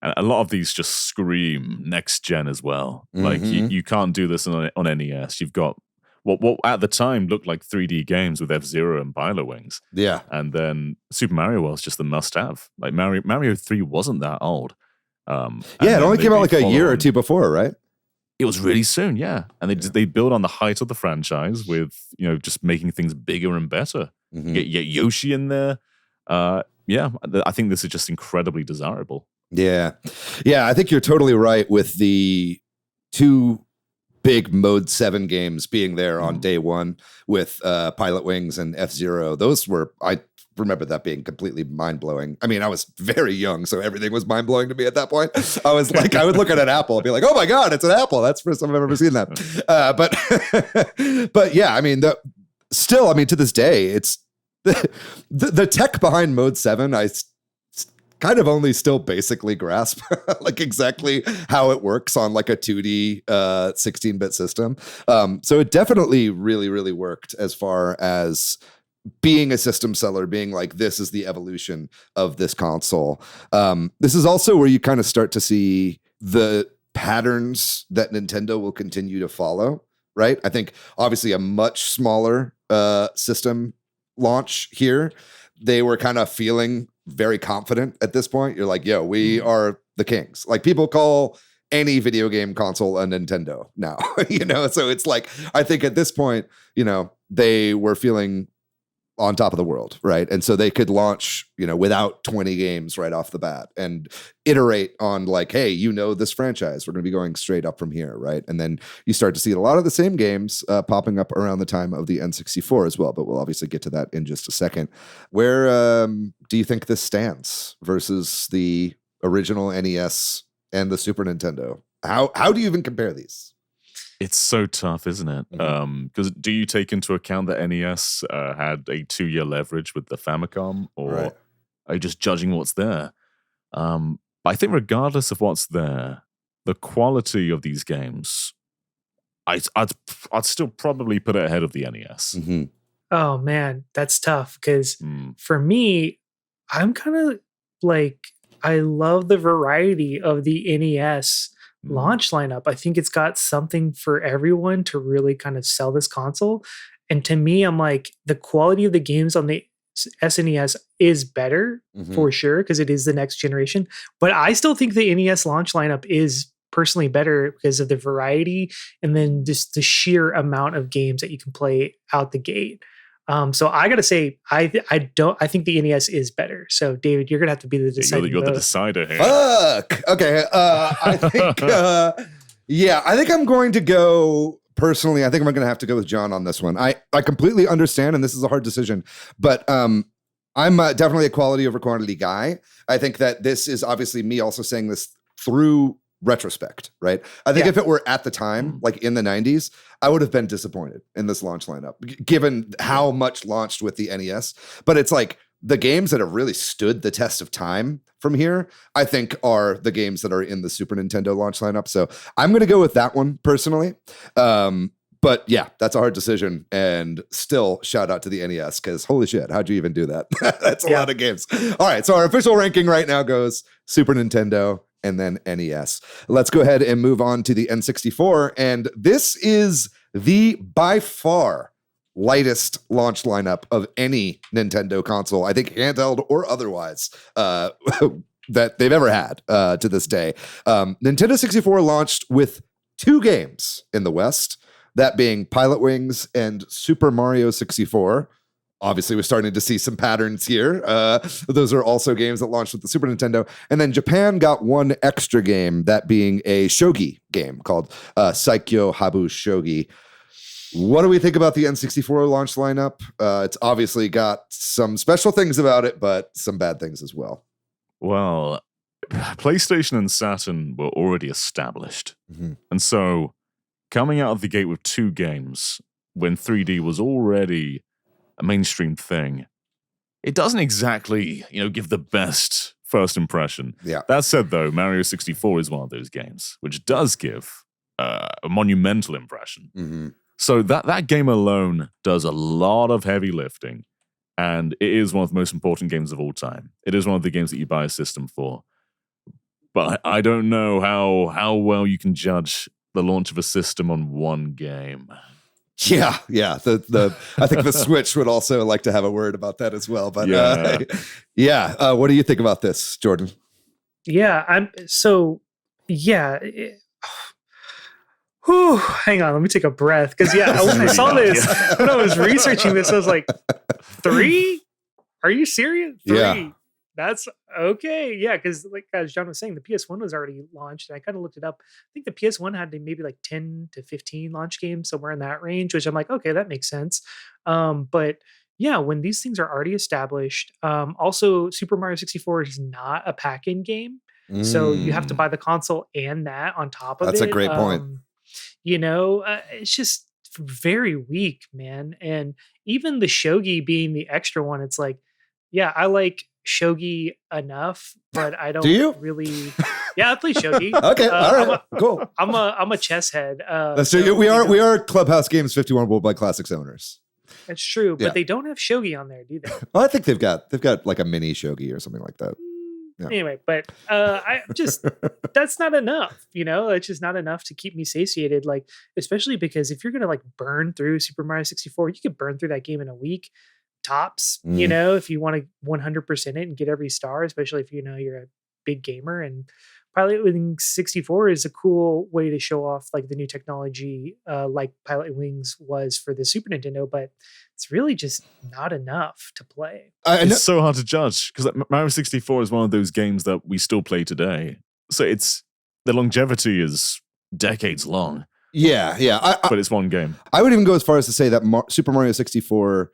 And a lot of these just scream next gen as well. Like you can't do this on NES. You've got what at the time looked like 3D games with F-Zero and Pilot Wings. Yeah. And then Super Mario was just the must-have. Like Mario 3 wasn't that old. It only came out like a year or two before, right? It was really soon, yeah. And they build on the height of the franchise with, just making things bigger and better. Mm-hmm. Get Yoshi in there. I think this is just incredibly desirable. Yeah. Yeah, I think you're totally right with the two big Mode 7 games being there on day one with Pilot Wings and F-Zero. Those were, I remember that being completely mind-blowing. I mean, I was very young, so everything was mind-blowing to me at that point. I was like, I would look at an apple and be like, oh my God, it's an apple. That's the first time I've ever seen that. But yeah, I mean, still, I mean, to this day, it's the tech behind Mode 7, I kind of only still basically grasp like exactly how it works on like a 2D 16-bit system. So it definitely really, really worked as far as being a system seller, being like, this is the evolution of this console. This is also where you kind of start to see the patterns that Nintendo will continue to follow, right? I think obviously a much smaller system launch here. They were kind of feeling very confident at this point. You're like, yo, we are the kings. Like, people call any video game console a Nintendo now, So it's like, I think at this point, they were feeling on top of the world, right? And so they could launch, without 20 games right off the bat and iterate on like, hey, this franchise, we're going to be going straight up from here, right? And then you start to see a lot of the same games popping up around the time of the N64 as well, but we'll obviously get to that in just a second. Where do you think this stands versus the original NES and the Super Nintendo? How do you even compare these? It's so tough, isn't it? Because do you take into account that NES had a 2-year leverage with the Famicom, or are you just judging what's there? But I think regardless of what's there, the quality of these games, I'd still probably put it ahead of the NES. Mm-hmm. Oh man, that's tough because for me, I'm kind of like, I love the variety of the NES launch lineup. I think it's got something for everyone to really kind of sell this console. And to me, I'm like, the quality of the games on the SNES is better for sure, because it is the next generation. But I still think the NES launch lineup is personally better because of the variety and then just the sheer amount of games that you can play out the gate. So I gotta say, I think the NES is better. So David, you're gonna have to be the decider. You're the decider here. Fuck. Okay. I think. I think I'm going to go personally. I think I'm going to have to go with John on this one. I completely understand, and this is a hard decision, but I'm definitely a quality over quantity guy. I think that this is obviously me also saying this through retrospect, right? I think if it were at the time, like in the 90s, I would have been disappointed in this launch lineup, given how much launched with the NES. But it's like the games that have really stood the test of time from here, I think, are the games that are in the Super Nintendo launch lineup. So I'm going to go with that one personally. But yeah, that's a hard decision. And still, shout out to the NES, because holy shit, how'd you even do that? That's a lot of games. All right, so our official ranking right now goes Super Nintendo and then NES. Let's go ahead and move on to the N64. And this is the by far lightest launch lineup of any Nintendo console, I think handheld or otherwise, that they've ever had to this day. Nintendo 64 launched with 2 games in the West, that being Pilot Wings and Super Mario 64. Obviously, we're starting to see some patterns here. Those are also games that launched with the Super Nintendo. And then Japan got 1 extra game, that being a shogi game called Saikyo Habu Shogi. What do we think about the N64 launch lineup? It's obviously got some special things about it, but some bad things as well. Well, PlayStation and Saturn were already established. And so coming out of the gate with 2 games when 3D was already a mainstream thing, it doesn't exactly, give the best first impression. Yeah. That said, though, Mario 64 is one of those games which does give a monumental impression. So that game alone does a lot of heavy lifting, and it is one of the most important games of all time. It is one of the games that you buy a system for. But I don't know how well you can judge the launch of a system on 1 game. Yeah. I think the Switch would also like to have a word about that as well. But what do you think about this, Jordan? Yeah, hang on, let me take a breath. Because when I saw this, when I was researching this, I was like, 3? Are you serious? 3? Yeah. That's okay. Yeah, because like as John was saying, the PS1 was already launched. And I kind of looked it up. I think the PS1 had maybe like 10 to 15 launch games, somewhere in that range, which I'm like, okay, that makes sense. But yeah, when these things are already established, also Super Mario 64 is not a pack-in game. So you have to buy the console and that on top of it. That's a great point. It's just very weak, man. And even the Shogi being the extra one, it's like, yeah, I like Shogi enough, but I don't really. Yeah, I play Shogi. Okay, all right, cool. I'm a chess head. So we are Clubhouse Games 51 Worldwide Classics owners. That's true, but they don't have Shogi on there, do they? Well, I think they've got like a mini Shogi or something like that. Yeah. Anyway, but I just that's not enough, it's just not enough to keep me satiated, like especially because if you're gonna like burn through Super Mario 64, you could burn through that game in a week tops, if you want to 100% it and get every star, especially if you're a big gamer. And Pilot Wings 64 is a cool way to show off like the new technology, like Pilot Wings was for the Super Nintendo, but it's really just not enough to play. It's so hard to judge because Mario 64 is one of those games that we still play today. So the longevity is decades long. Yeah. But it's one game. I would even go as far as to say that Super Mario 64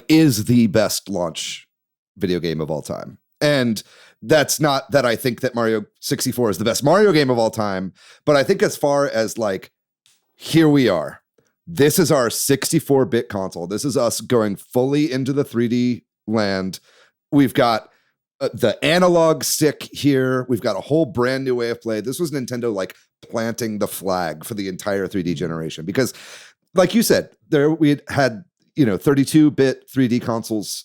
is the best launch video game of all time. And that's not that I think that Mario 64 is the best Mario game of all time, but I think as far as here we are. This is our 64-bit console. This is us going fully into the 3D land. We've got the analog stick here. We've got a whole brand new way of play. This was Nintendo planting the flag for the entire 3D generation because, like you said, we had 32-bit 3D consoles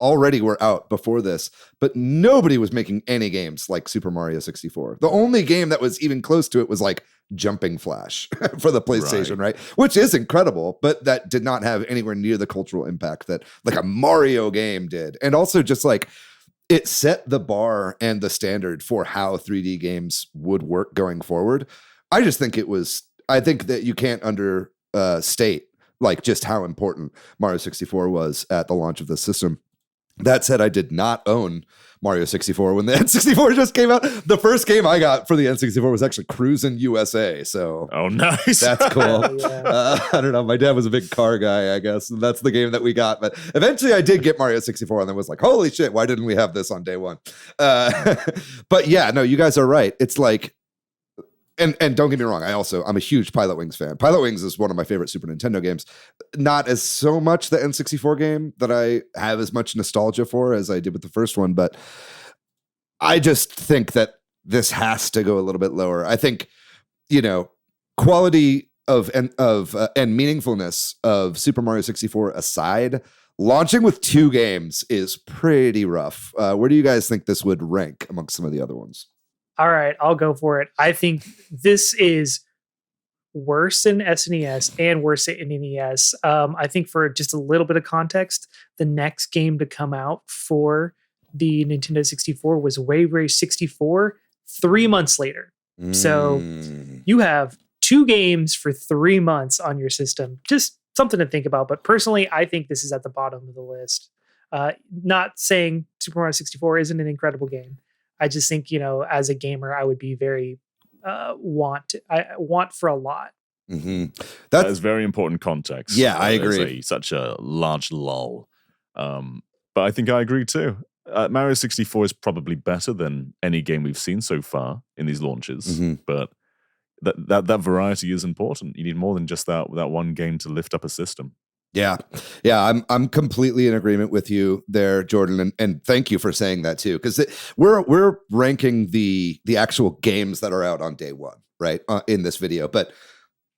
already were out before this, but nobody was making any games like Super Mario 64. The only game that was even close to it was Jumping Flash for the PlayStation, right? Which is incredible, but that did not have anywhere near the cultural impact that a Mario game did. And also just it set the bar and the standard for how 3D games would work going forward. I just think I think that you can't understate just how important Mario 64 was at the launch of the system. That said, I did not own Mario 64 when the N64 just came out. The first game I got for the N64 was actually Cruisin' USA. So, oh, nice. That's cool. Yeah. I don't know. My dad was a big car guy, I guess. And that's the game that we got. But eventually I did get Mario 64 and then was like, holy shit, why didn't we have this on day one? But yeah, no, you guys are right. It's and don't get me wrong, I'm a huge Pilot Wings fan. Pilot Wings is one of my favorite Super Nintendo games. Not as so much the N64 game that I have as much nostalgia for as I did with the first one, but I just think that this has to go a little bit lower. I think, quality of and meaningfulness of Super Mario 64 aside, launching with 2 games is pretty rough. Where do you guys think this would rank amongst some of the other ones? All right, I'll go for it. I think this is worse than SNES and worse than NES. I think for just a little bit of context, the next game to come out for the Nintendo 64 was Wave Race 64 3 months later. So you have 2 games for 3 months on your system. Just something to think about. But personally, I think this is at the bottom of the list. Not saying Super Mario 64 isn't an incredible game. I just think, as a gamer, I would be very I want for a lot. Mm-hmm. That is very important context. Yeah, I agree. Such a large lull. But I think I agree too. Mario 64 is probably better than any game we've seen so far in these launches. Mm-hmm. But that variety is important. You need more than just that one game to lift up a system. Yeah. I'm completely in agreement with you there, Jordan, and thank you for saying that too, because we're ranking the actual games that are out on day one, right, in this video. But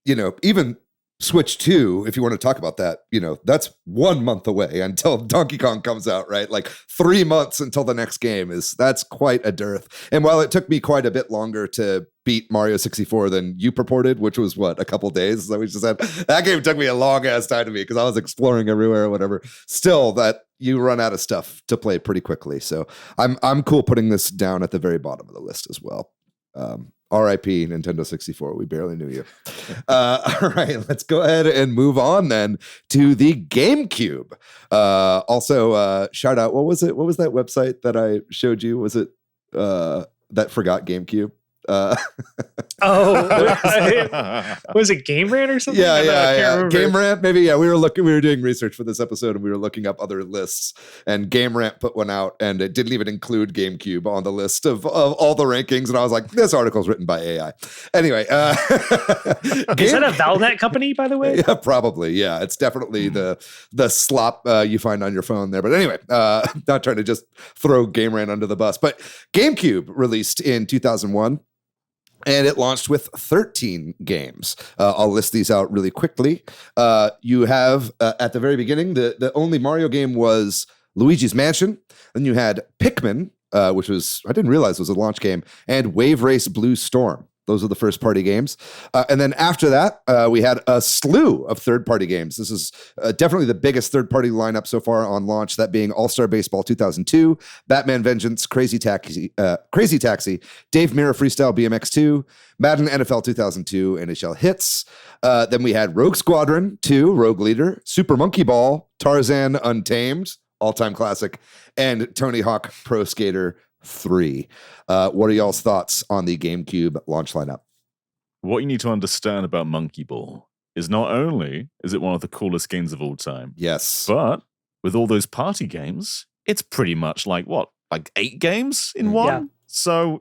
even Switch 2, if you want to talk about that, that's 1 month away until Donkey Kong comes out, right? Like 3 months until the next game that's quite a dearth. And while it took me quite a bit longer to beat Mario 64 than you purported, which was a couple days that we just said, that game took me a long ass time to beat because I was exploring everywhere or whatever. Still, that you run out of stuff to play pretty quickly. So I'm cool putting this down at the very bottom of the list as well. R.I.P. Nintendo 64. We barely knew you. All right, let's go ahead and move on then to the GameCube. Also, shout out. What was it? What was that website that I showed you? Was it that forgot GameCube? Was it Game Rant or something? Yeah. Game Rant, maybe. Yeah, we were doing research for this episode and we were looking up other lists, and Game Rant put one out, and it didn't even include GameCube on the list of all the rankings. And I was like, this article's written by AI. Anyway, is that a Valnet company, by the way? Yeah, probably. Yeah, it's definitely the slop you find on your phone there. But anyway, not trying to just throw Game Rant under the bus, but GameCube released in 2001. And it launched with 13 games. I'll list these out really quickly. You have, at the very beginning, the only Mario game was Luigi's Mansion. Then you had Pikmin, which I didn't realize was a launch game, and Wave Race Blue Storm. Those are the first party games. And then after that, we had a slew of third party games. This is definitely the biggest third party lineup so far on launch, that being All-Star Baseball 2002, Batman Vengeance, Crazy Taxi, Dave Mirra Freestyle BMX 2, Madden NFL 2002, NHL Hits. Then we had Rogue Squadron 2, Rogue Leader, Super Monkey Ball, Tarzan Untamed, all-time classic, and Tony Hawk Pro Skater 3. What are y'all's thoughts on the GameCube launch lineup? What you need to understand about Monkey Ball is not only is it one of the coolest games of all time, yes, but with all those party games, it's pretty much like 8 games in one? Yeah. So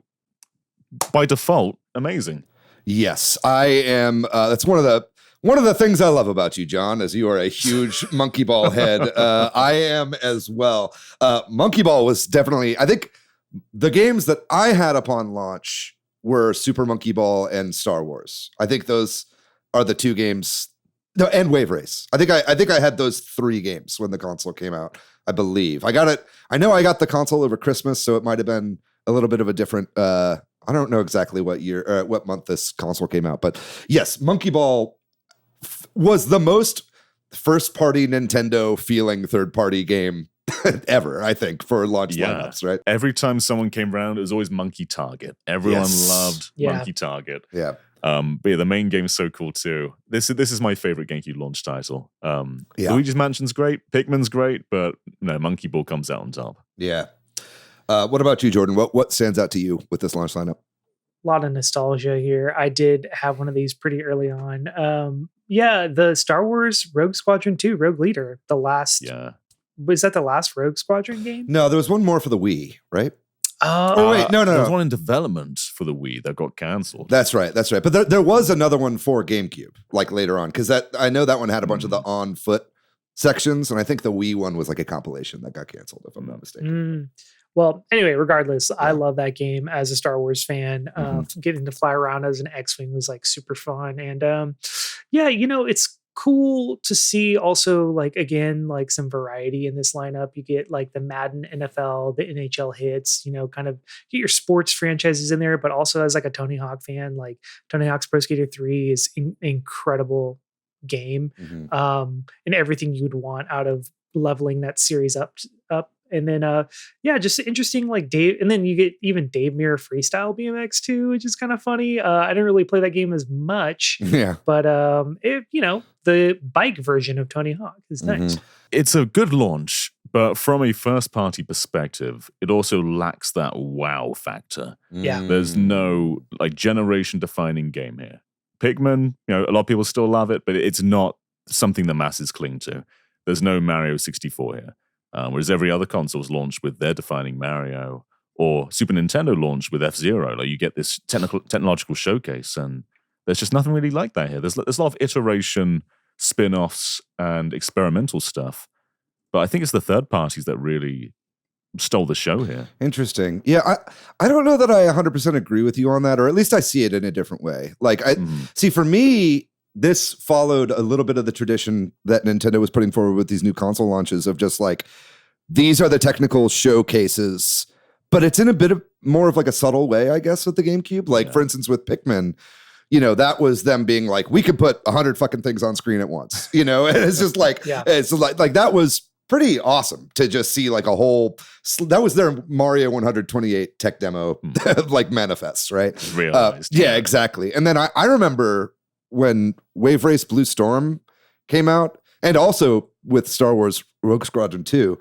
by default, amazing. Yes, I am. That's one of the things I love about you, John, as you are a huge Monkey Ball head. I am as well. Monkey Ball was definitely, I think, the games that I had upon launch were Super Monkey Ball and Star Wars. I think those are the 2 games. No, and Wave Race. I think I had those 3 games when the console came out. I believe I got it. I know I got the console over Christmas, so it might have been a little bit of a different. I don't know exactly what year, what month this console came out, but yes, Monkey Ball was the most first-party Nintendo feeling third-party game ever, I think, for launch lineups, right? Every time someone came around, it was always Monkey Target. Everyone loved Monkey Target. Yeah. But yeah, the main game's so cool too. This is my favorite GameCube launch title. Luigi's Mansion's great, Pikmin's great, but no, Monkey Ball comes out on top. Yeah. What about you, Jordan? What stands out to you with this launch lineup? A lot of nostalgia here. I did have one of these pretty early on. The Star Wars Rogue Squadron 2, Rogue Leader, the last. Yeah. Was that the last Rogue Squadron game? No, there was one more for the Wii, right? Wait, no. There was one in development for the Wii that got canceled. That's right. But there was another one for GameCube, like later on, because I know that one had a bunch of the on foot sections, and I think the Wii one was like a compilation that got canceled, if I'm not mistaken. Well, anyway, regardless, I love that game as a Star Wars fan. Getting to fly around as an X-Wing was like super fun, and it's cool to see also, like, again, like some variety in this lineup. You get like the Madden NFL, the NHL Hits, kind of get your sports franchises in there, but also as like a Tony Hawk fan, like Tony Hawk's Pro Skater 3 is incredible game. And everything you would want out of leveling that series up. And then, just interesting, like Dave, and then you get even Dave Mirra Freestyle BMX 2, which is kind of funny. I didn't really play that game as much, but the bike version of Tony Hawk is nice. It's a good launch, but from a first-party perspective, it also lacks that wow factor. Yeah, there's no like generation-defining game here. Pikmin, a lot of people still love it, but it's not something the masses cling to. There's no Mario 64 here. Whereas every other console's launched with their defining Mario, or Super Nintendo launched with F-Zero. Like, you get this technological showcase, and there's just nothing really like that here. There's a lot of iteration, spin-offs, and experimental stuff. But I think it's the third parties that really stole the show here. Interesting. Yeah, I don't know that I 100% agree with you on that, or at least I see it in a different way. Like, see, for me, this followed a little bit of the tradition that Nintendo was putting forward with these new console launches of just like, these are the technical showcases, but it's in a bit of more of like a subtle way, I guess, with the GameCube. Like, for instance, with Pikmin, that was them being like, we could put 100 fucking things on screen at once, and it's just like, it's like that was pretty awesome to just see like a whole, that was their Mario 128 tech demo, like manifests, right? Realized. Yeah, exactly. And then I remember when Wave Race Blue Storm came out, and also with Star Wars Rogue Squadron 2,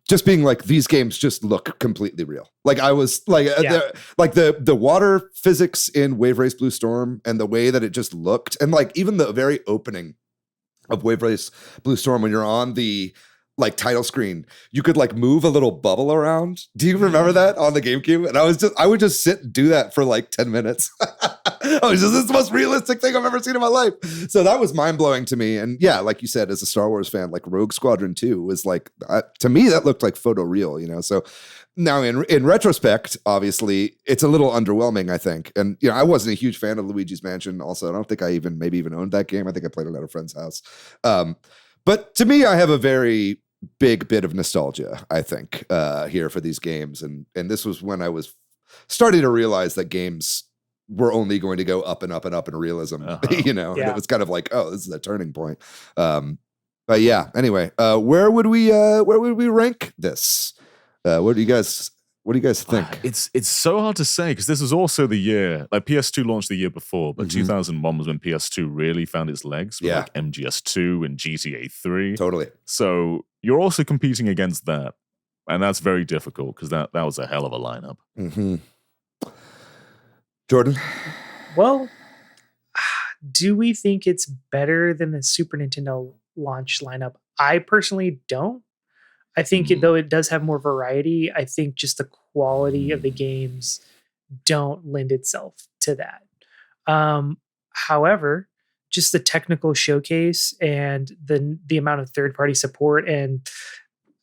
just being like, these games just look completely real. Like I was like, the water physics in Wave Race Blue Storm and the way that it just looked, and like even the very opening of Wave Race Blue Storm, when you're on the like title screen, you could like move a little bubble around. Do you remember that on the GameCube? And I would just sit and do that for like 10 minutes. I was just, this is the most realistic thing I've ever seen in my life. So that was mind blowing to me. And yeah, like you said, as a Star Wars fan, like Rogue Squadron 2 was like, to me, that looked like photoreal, So now in retrospect, obviously it's a little underwhelming, I think. And, I wasn't a huge fan of Luigi's Mansion. Also, I don't think I maybe even owned that game. I think I played it at a friend's house. But to me, I have a very big bit of nostalgia, I think, here for these games. And this was when I was starting to realize that games were only going to go up and up and up in realism, and it was kind of like, oh, this is a turning point. But yeah, anyway, where would we rank this? What do you guys think? It's so hard to say, because this was also the year, like PS2 launched the year before, but 2001 was when PS2 really found its legs with like MGS2 and GTA 3. Totally. So you're also competing against that, and that's very difficult, because that was a hell of a lineup. Mm-hmm. Jordan? Well, do we think it's better than the Super Nintendo launch lineup? I personally don't. I think though it does have more variety, I think just the quality of the games don't lend itself to that. However, just the technical showcase and the amount of third-party support, and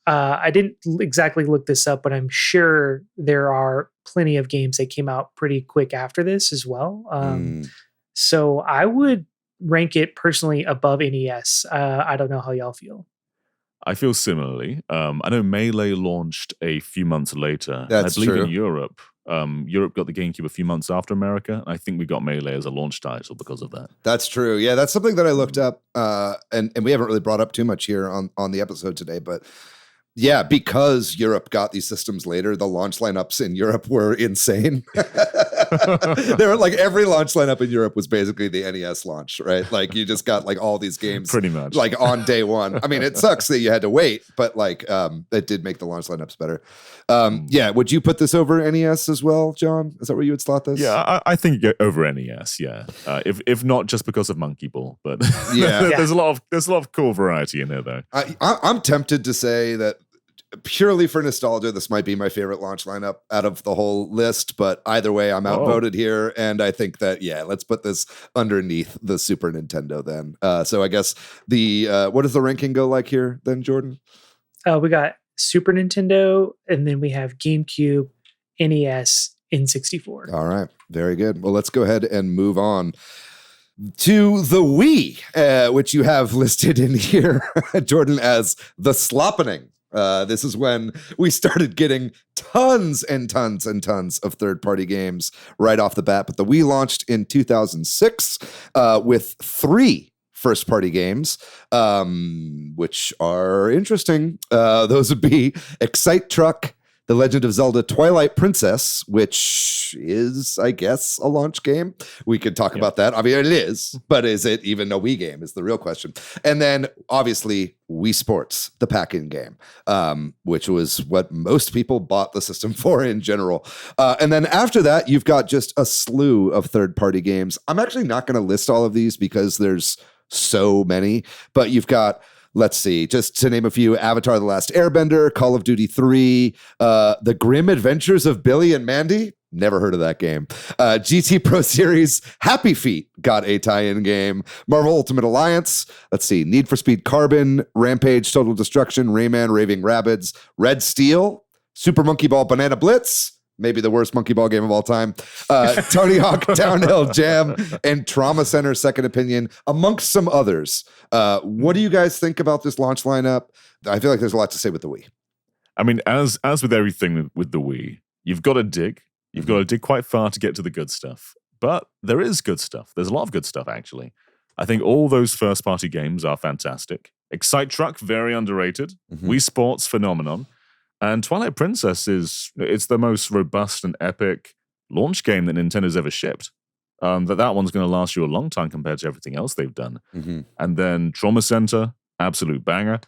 I didn't exactly look this up, but I'm sure there are plenty of games that came out pretty quick after this as well. So I would rank it personally above NES. I don't know how y'all feel. I feel similarly. I know Melee launched a few months later. That's I believe true. in Europe. Europe got the GameCube a few months after America. I think we got Melee as a launch title because of that. That's true. Yeah, that's something that I looked up, and we haven't really brought up too much here on the episode today, but yeah, because Europe got these systems later, the launch lineups in Europe were insane. There were like every launch lineup in Europe was basically the NES launch, right? Like you just got like all these games pretty much like on day one. I mean, it sucks that you had to wait, but like it did make the launch lineups better. Yeah, would you put this over NES as well, John? Is that where you would slot this? Yeah, I think over NES. Yeah, if not just because of Monkey Ball, but yeah, there's a lot of cool variety in there though. I'm tempted to say that purely for nostalgia, this might be my favorite launch lineup out of the whole list, but either way, I'm outvoted here, and I think that let's put this underneath the Super Nintendo then. So I guess what does the ranking go like here then, Jordan? We got Super Nintendo, and then we have GameCube, NES, N64. All right, very good. Well, let's go ahead and move on to the Wii, which you have listed in here, Jordan, as the sloppening. This is when we started getting tons and tons and tons of third-party games right off the bat. But the Wii launched in 2006 with 3 first-party games, which are interesting. Those would be Excite Truck, The Legend of Zelda Twilight Princess, which is, I guess, a launch game. We could talk about that. I mean, it is, but is it even a Wii game is the real question. And then, obviously, Wii Sports, the pack-in game, which was what most people bought the system for in general. And then after that, you've got just a slew of third-party games. I'm actually not going to list all of these because there's so many, but you've got, let's see, just to name a few: Avatar: The Last Airbender, Call of Duty 3, The Grim Adventures of Billy and Mandy. Never heard of that game. GT Pro Series, Happy Feet got a tie-in game. Marvel Ultimate Alliance. Let's see, Need for Speed Carbon, Rampage Total Destruction, Rayman Raving Rabbids, Red Steel, Super Monkey Ball Banana Blitz, maybe the worst monkey ball game of all time, Tony Hawk Downhill Jam, and Trauma Center Second Opinion, amongst some others. What do you guys think about this launch lineup? I feel like there's a lot to say with the Wii. I mean, as with everything with the Wii, you've got to dig. You've got to dig quite far to get to the good stuff. But there is good stuff. There's a lot of good stuff, actually. I think all those first-party games are fantastic. Excite Truck, very underrated. Wii Sports, phenomenon. And Twilight Princess it's the most robust and epic launch game that Nintendo's ever shipped. That one's going to last you a long time compared to everything else they've done. And then Trauma Center, absolute banger.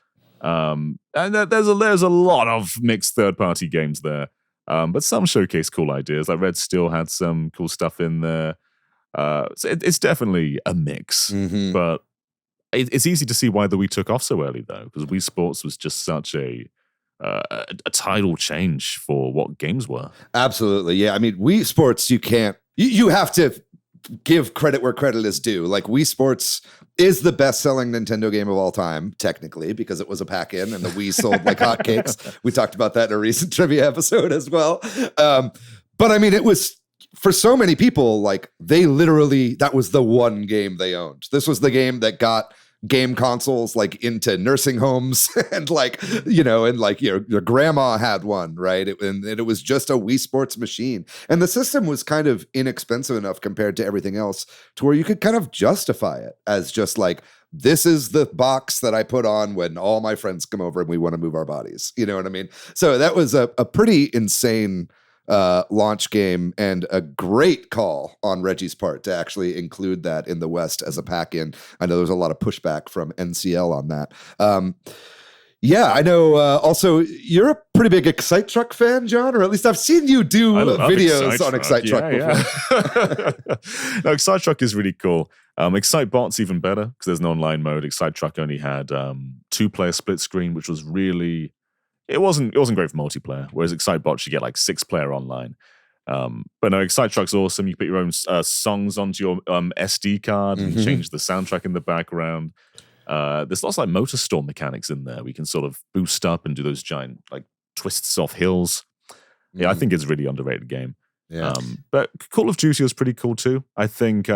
And there's a lot of mixed third-party games there. But some showcase cool ideas. Like Red Steel had some cool stuff in there. So it's definitely a mix. But it's easy to see why the Wii took off so early, though, because Wii Sports was just such a tidal change for what games were. Absolutely. Yeah. I mean, Wii Sports, you have to give credit where credit is due. Like, Wii Sports is the best-selling Nintendo game of all time, technically, because it was a pack-in and the Wii sold like hotcakes. We talked about that in a recent trivia episode as well. But I mean, it was, for so many people, like, they literally, that was the one game they owned. This was the game that got game consoles like into nursing homes and your grandma had one, right? And it was just a Wii Sports machine. And the system was kind of inexpensive enough compared to everything else to where you could kind of justify it as just like, this is the box that I put on when all my friends come over and we want to move our bodies. You know what I mean? So that was a pretty insane launch game, and a great call on Reggie's part to actually include that in the West as a pack-in. I know there's a lot of pushback from NCL on that. Yeah, I know. Also, you're a pretty big Excite Truck fan, John, or at least I've seen you do videos on Excite Truck before. No, Excite Truck is really cool. Excite Bot's even better because there's an online mode. Excite Truck only had 2-player split screen, which was really... It wasn't great for multiplayer, whereas Excite Bot should get like 6-player online. But no, Excite Truck's awesome. You put your own songs onto your SD card and change the soundtrack in the background. There's lots of like motor storm mechanics in there. We can sort of boost up and do those giant like twists off hills. Yeah, I think it's a really underrated game. Yeah. But Call of Duty was pretty cool too. I think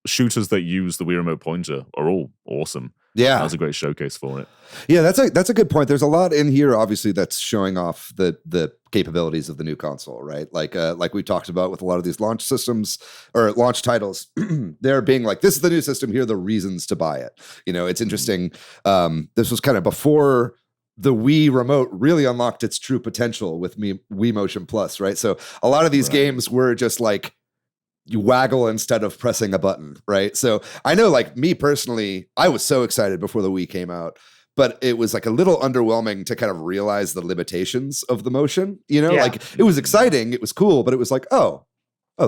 shooters that use the Wii Remote Pointer are all awesome. Yeah, that was a great showcase for it. Yeah, that's a good point. There's a lot in here, obviously, that's showing off the capabilities of the new console, right? Like we talked about with a lot of these launch systems or launch titles, they're being like, this is the new system. Here are the reasons to buy it. You know, it's interesting. This was kind of before the Wii Remote really unlocked its true potential with Wii Motion Plus, right? So a lot of these games were just like, you waggle instead of pressing a button, right? So I know, like, me personally, I was so excited before the Wii came out, but it was like a little underwhelming to kind of realize the limitations of the motion, you know? Like, it was exciting, it was cool, but it was like, oh,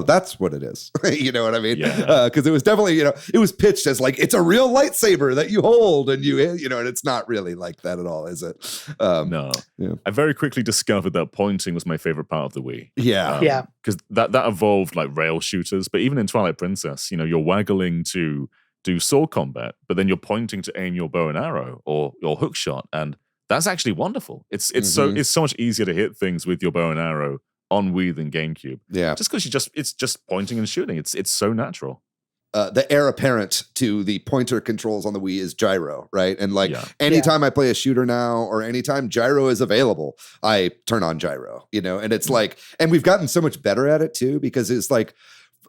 that's what it is. You know what I mean? Yeah. Because it was definitely, it was pitched as like, it's a real lightsaber that you hold and and it's not really like that at all, is it? No. Yeah. I very quickly discovered that pointing was my favorite part of the Wii. Yeah. Because that evolved like rail shooters, but even in Twilight Princess, you're waggling to do sword combat, but then you're pointing to aim your bow and arrow or your hook shot, and that's actually wonderful. It's so much easier to hit things with your bow and arrow on Wii than GameCube. Yeah. Just because it's just pointing and shooting. It's so natural. The heir apparent to the pointer controls on the Wii is gyro, right? And like anytime I play a shooter now or anytime gyro is available, I turn on gyro, and it's like, and we've gotten so much better at it too, because it's like,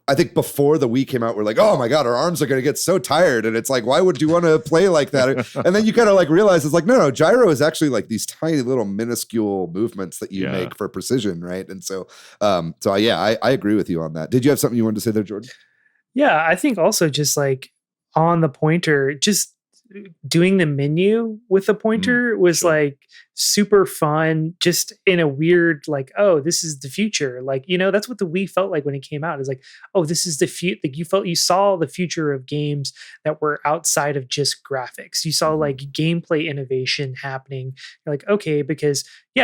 I think before the Wii came out, we're like, oh my God, our arms are going to get so tired. And it's like, why would you want to play like that? And then you kind of like realize it's like, no, gyro is actually like these tiny little minuscule movements that you make for precision, right? And so, I agree with you on that. Did you have something you wanted to say there, Jordan? Yeah, I think also just like on the pointer, just doing the menu with the pointer was like super fun, just in a weird, like, oh, this is the future. Like, that's what the Wii felt like when it came out. It's like, oh, this is the future. Like, you saw the future of games that were outside of just graphics. You saw like gameplay innovation happening. You're like, okay, because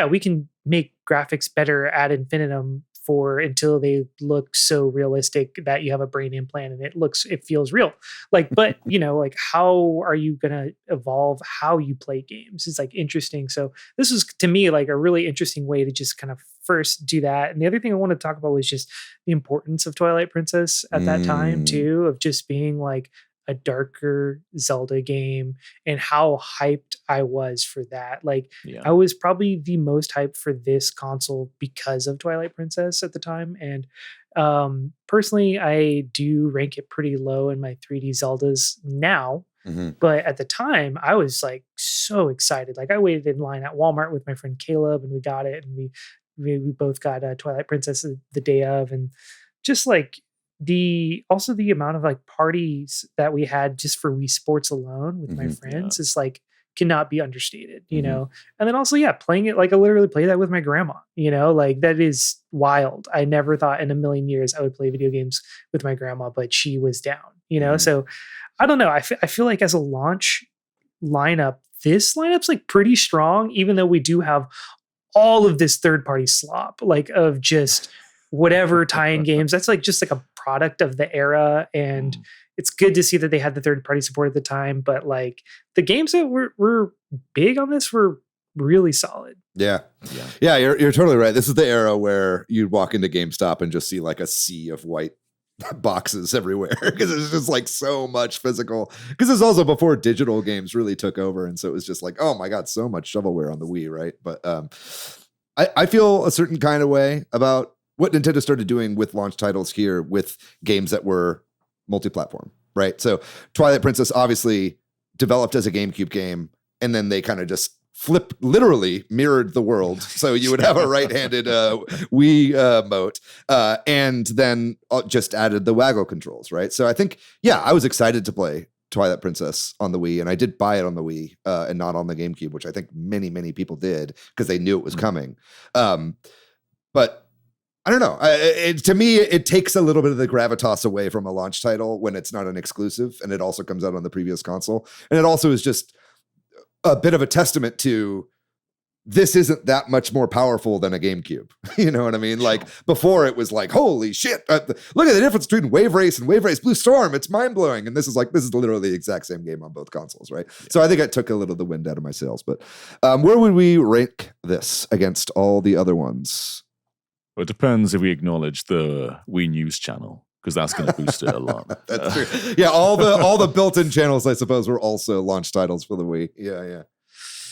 we can make graphics better ad infinitum for until they look so realistic that you have a brain implant and it feels real. Like, but like how are you going to evolve how you play games? It's like interesting. So this was to me like a really interesting way to just kind of first do that. And the other thing I want to talk about was just the importance of Twilight Princess at that time too, of just being like a darker Zelda game and how hyped I was for that. Like I was probably the most hyped for this console because of Twilight Princess at the time. And personally, I do rank it pretty low in my 3D Zeldas now. But at the time I was like so excited. Like I waited in line at Walmart with my friend Caleb and we got it. And we both got Twilight Princess the day of, and just like the amount of like parties that we had just for Wii Sports alone with my friends is like cannot be understated, and then also playing it, like I literally play that with my grandma, like that is wild. I never thought in a million years I would play video games with my grandma, but she was down, so I don't know. I feel like as a launch lineup, this lineup's like pretty strong, even though we do have all of this third party slop, like of just whatever tie-in games. That's like just like a product of the era. And it's good to see that they had the third party support at the time, but like the games that were big on this were really solid. Yeah. You're totally right. This is the era where you'd walk into GameStop and just see like a sea of white boxes everywhere because it's just like so much physical, because it's also before digital games really took over. And so it was just like, oh my God, so much shovelware on the Wii. Right. But I feel a certain kind of way about what Nintendo started doing with launch titles here with games that were multi-platform, right? So Twilight Princess obviously developed as a GameCube game, and then they kind of just literally mirrored the world. So you would have a right-handed Wii mote, and then just added the waggle controls, right? So I think, I was excited to play Twilight Princess on the Wii, and I did buy it on the Wii and not on the GameCube, which I think many, many people did because they knew it was coming. But I don't know. To me, it takes a little bit of the gravitas away from a launch title when it's not an exclusive, and it also comes out on the previous console. And it also is just a bit of a testament to this isn't that much more powerful than a GameCube. You know what I mean? Like before it was like, holy shit, look at the difference between Wave Race and Wave Race Blue Storm. It's mind blowing. And this is literally the exact same game on both consoles, right? Yeah. So I think I took a little of the wind out of my sails. But where would we rank this against all the other ones? Well, it depends if we acknowledge the Wii News channel, because that's going to boost it a lot. That's true. Yeah, all the built-in channels, I suppose, were also launch titles for the Wii. Yeah.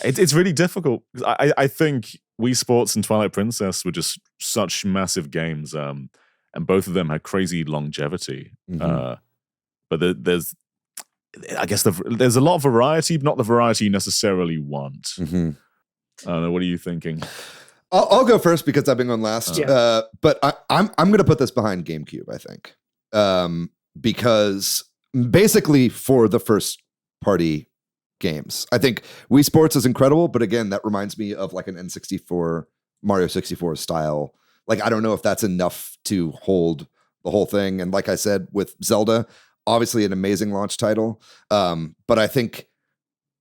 It's really difficult. I think Wii Sports and Twilight Princess were just such massive games, and both of them had crazy longevity. But there's a lot of variety, but not the variety you necessarily want. I don't know. What are you thinking? I'll go first because I've been going last. But I'm going to put this behind GameCube, I think, because basically for the first party games, I think Wii Sports is incredible. But again, that reminds me of like an N64, Mario 64 style. Like, I don't know if that's enough to hold the whole thing. And like I said, with Zelda, obviously an amazing launch title. But I think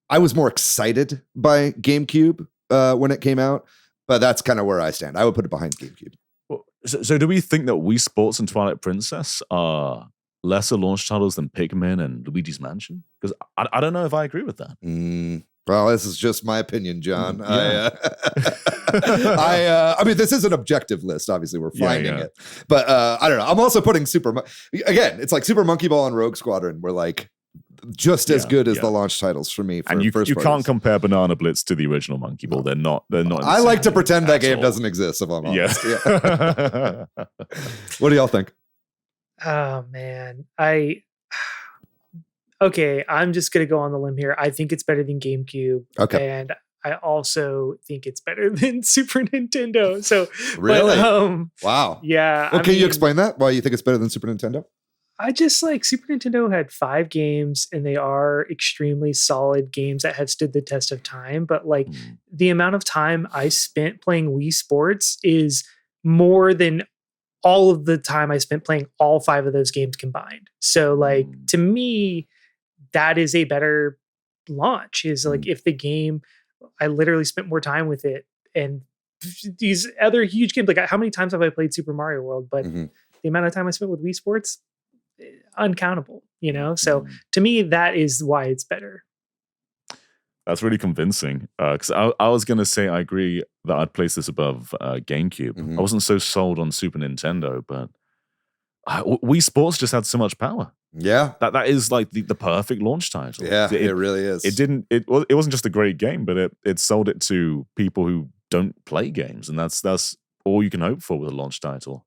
I was more excited by GameCube when it came out. But that's kind of where I stand. I would put it behind GameCube. Well, so do we think that Wii Sports and Twilight Princess are lesser launch titles than Pikmin and Luigi's Mansion? Because I don't know if I agree with that. Well, this is just my opinion, John. I mean, this is an objective list. Obviously, we're finding it. But I don't know. I'm also putting again, it's like Super Monkey Ball and Rogue Squadron were like just as good as the launch titles for me. And you can't compare Banana Blitz to the original Monkey Ball. They're not. I like to pretend that game doesn't exist, if I'm honest. Yeah. What do y'all think? Oh man, I'm just gonna go on the limb here. I think it's better than GameCube. Okay. And I also think it's better than Super Nintendo. So really, wow. Yeah. Well, can you explain that? Why you think it's better than Super Nintendo? I just like Super Nintendo had 5 games and they are extremely solid games that have stood the test of time. But like the amount of time I spent playing Wii Sports is more than all of the time I spent playing all 5 of those games combined. So like to me, that is a better launch. Is like if the game, I literally spent more time with it and these other huge games. Like, how many times have I played Super Mario World? But Mhm. the amount of time I spent with Wii Sports, uncountable, you know? So to me, that is why it's better. That's really convincing. Because I was going to say I agree that I'd place this above GameCube. Mhm. I wasn't so sold on Super Nintendo, but Wii Sports just had so much power. Yeah. That is like the perfect launch title. Yeah, it really is. It wasn't just a great game, but it sold it to people who don't play games, and that's all you can hope for with a launch title.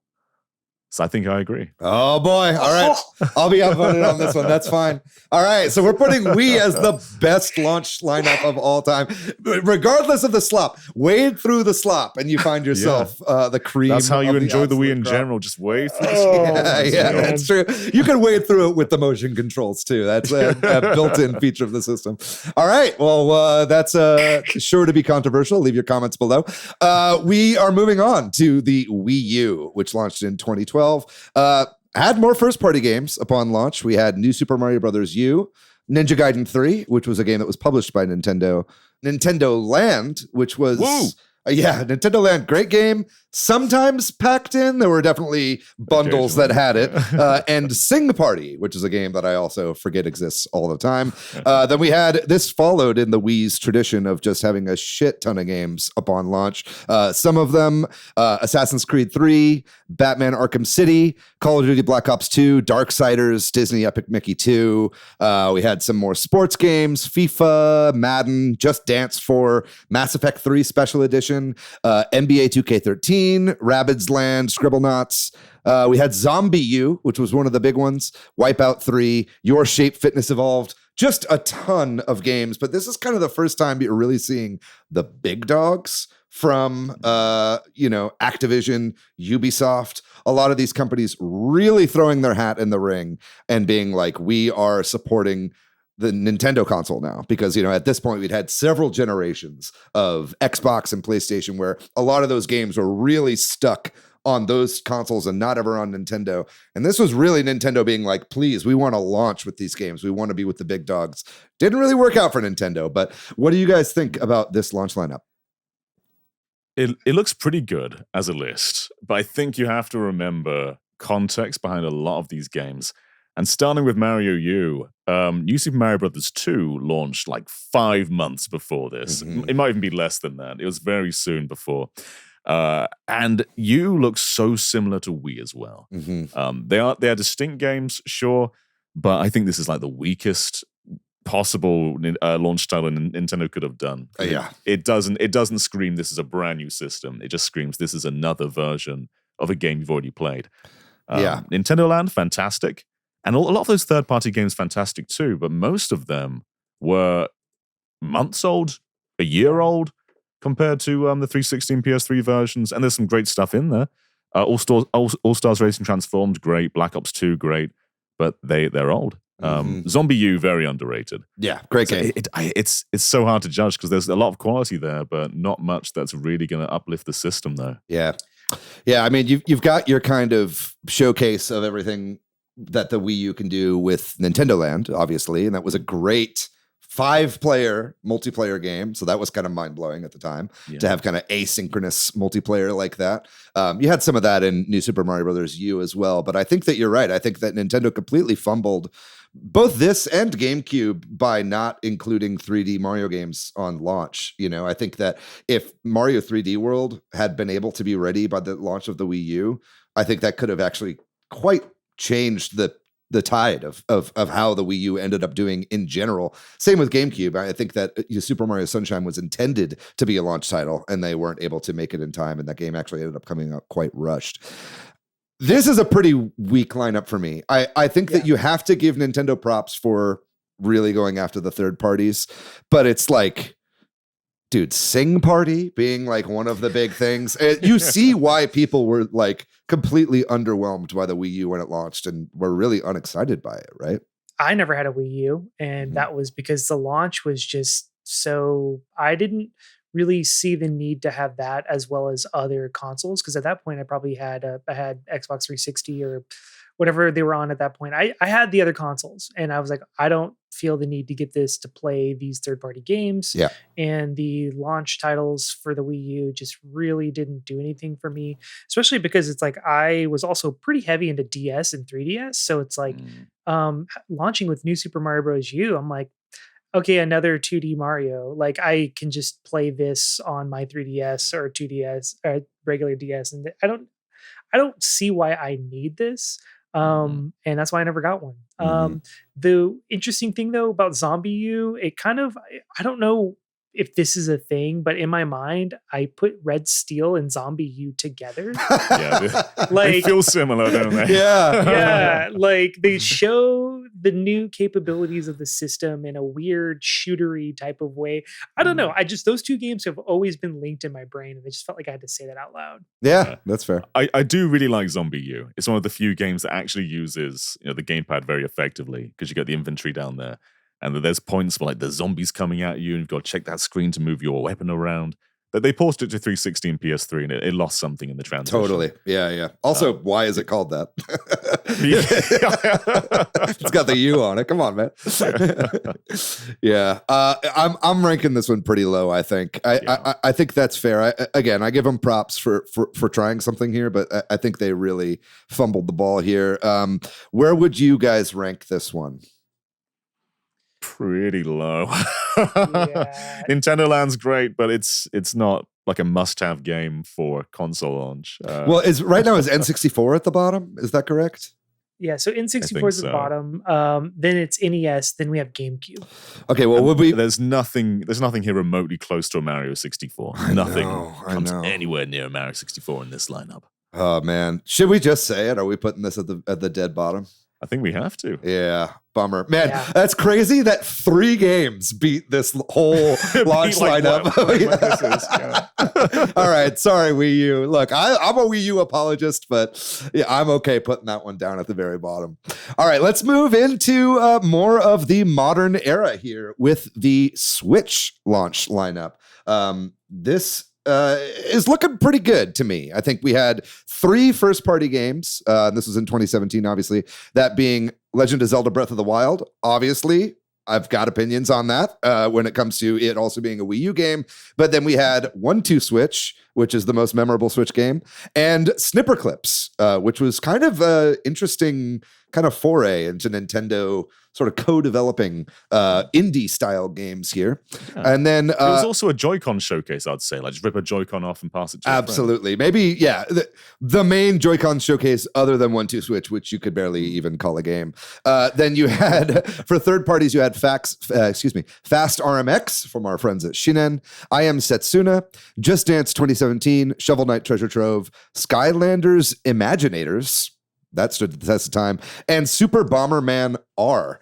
So I think I agree. Oh boy. All right. I'll be outvoted on this one. That's fine. All right. So we're putting Wii as the best launch lineup of all time. Regardless of the slop, wade through the slop and you find yourself the cream. That's how you enjoy the Wii in crop. general. Just wade through Yeah, that's true. You can wade through it with the motion controls too. That's a built-in feature of the system. All right. Well, that's sure to be controversial. Leave your comments below. We are moving on to the Wii U, which launched in 2012. Had more first-party games upon launch. We had New Super Mario Bros. U, Ninja Gaiden 3, which was a game that was published by Nintendo, Nintendo Land, which was Nintendo Land, great game. Sometimes packed in. There were definitely bundles that had it. And Sing Party, which is a game that I also forget exists all the time. Then we had, this followed in the Wii's tradition of just having a shit ton of games upon launch. Some of them, Assassin's Creed 3, Batman Arkham City, Call of Duty Black Ops 2, Darksiders, Disney Epic Mickey 2. We had some more sports games, FIFA, Madden, Just Dance 4, Mass Effect 3 Special Edition, NBA 2K13, Rabbids Land, Scribblenauts. We had Zombie U, which was one of the big ones, Wipeout 3, Your Shape Fitness Evolved, just a ton of games. But this is kind of the first time you're really seeing the big dogs from, Activision, Ubisoft, a lot of these companies really throwing their hat in the ring and being like, we are supporting the Nintendo console now, because, at this point we'd had several generations of Xbox and PlayStation where a lot of those games were really stuck on those consoles and not ever on Nintendo. And this was really Nintendo being like, please, we want to launch with these games. We want to be with the big dogs. Didn't really work out for Nintendo, but what do you guys think about this launch lineup? It looks pretty good as a list, but I think you have to remember context behind a lot of these games. And starting with Mario U, New Super Mario Bros. 2 launched like 5 months before this. Mhm. It might even be less than that. It was very soon before. And U looks so similar to Wii as well. Mm-hmm. They are distinct games, sure, but I think this is like the weakest possible launch title Nintendo could have done. Yeah. It doesn't scream this is a brand new system. It just screams this is another version of a game you've already played. Nintendo Land, fantastic. And a lot of those third-party games, fantastic too, but most of them were months old, a year old, compared to the 360 and PS3 versions. And there's some great stuff in there. All-Stars Racing Transformed, great. Black Ops 2, great. But they're old. Zombie U, very underrated. Yeah, great game. It's so hard to judge because there's a lot of quality there, but not much that's really going to uplift the system, though. Yeah. I mean, you've got your kind of showcase of everything that the Wii U can do with Nintendo Land, obviously, and that was a great 5-player multiplayer game. So that was kind of mind-blowing at the time to have kind of asynchronous multiplayer like that. You had some of that in New Super Mario Bros. U as well, but I think that you're right. I think that Nintendo completely fumbled both this and GameCube by not including 3D Mario games on launch. I think that if Mario 3D World had been able to be ready by the launch of the Wii U, I think that could have actually quite changed the tide of how the Wii U ended up doing in general. Same with GameCube. I think that Super Mario Sunshine was intended to be a launch title, and they weren't able to make it in time, and that game actually ended up coming out quite rushed. This is a pretty weak lineup for me. I think that you have to give Nintendo props for really going after the third parties, but it's like, dude, Sing Party being like one of the big things. You see why people were like completely underwhelmed by the Wii U when it launched and were really unexcited by it, right? I never had a Wii U, and that was because the launch was just so, I didn't really see the need to have that as well as other consoles, because at that point I probably had I had Xbox 360 or whatever they were on at that point. I had the other consoles, and I was like, I don't feel the need to get this to play these third-party games. Yeah. And the launch titles for the Wii U just really didn't do anything for me, especially because it's like I was also pretty heavy into DS and 3DS. So it's like launching with New Super Mario Bros. U, I'm like, okay, another 2D Mario. Like I can just play this on my 3DS or 2DS or regular DS, and I don't see why I need this. And that's why I never got one. The interesting thing though about Zombie U, it kind of, I don't know if this is a thing, but in my mind, I put Red Steel and Zombie U together. Yeah, like they feel similar, don't they? Yeah, like they show the new capabilities of the system in a weird shootery type of way. I don't know. Those two games have always been linked in my brain, and I just felt like I had to say that out loud. Yeah, that's fair. I do really like Zombie U. It's one of the few games that actually uses the gamepad very effectively because you get the inventory down there. And there's points where like the zombies coming at you and you've got to check that screen to move your weapon around. But they ported it to 360 and PS3 and it lost something in the transition. Totally. Yeah. Also, why is it called that? It's got the U on it. Come on, man. Yeah. I'm ranking this one pretty low, I think. I think that's fair. I give them props for trying something here, but I think they really fumbled the ball here. Where would you guys rank this one? Pretty low. Nintendo Land's great, but it's not like a must-have game for console launch. Well, right now is N64 at the bottom? Is that correct? Yeah, so N64 is at the bottom. Then it's NES. Then we have GameCube. Okay, well, there's nothing here remotely close to a Mario 64. Nothing comes anywhere near a Mario 64 in this lineup. Oh man, should we just say it? Are we putting this at the dead bottom? I think we have to. Yeah, bummer. Man, That's crazy that 3 games beat this whole launch lineup. All right, sorry, Wii U. Look, I'm a Wii U apologist, but yeah, I'm okay putting that one down at the very bottom. All right, let's move into more of the modern era here with the Switch launch lineup. This is looking pretty good to me. I think we had 3 first-party games. This was in 2017, obviously. That being Legend of Zelda Breath of the Wild. Obviously, I've got opinions on that when it comes to it also being a Wii U game. But then we had 1-2 Switch, which is the most memorable Switch game, and Snipper Clips, which was kind of an interesting kind of foray into Nintendo sort of co-developing indie-style games here. Yeah. And then... it was also a Joy-Con showcase, I'd say. Like, just rip a Joy-Con off and pass it to absolutely. Maybe, yeah. The main Joy-Con showcase other than 1-2 Switch, which you could barely even call a game. Then you had, for third parties, you had Fast RMX from our friends at Shinen, I Am Setsuna, Just Dance 2017, Shovel Knight Treasure Trove, Skylanders Imaginators, that stood the test of time, and Super Bomberman R.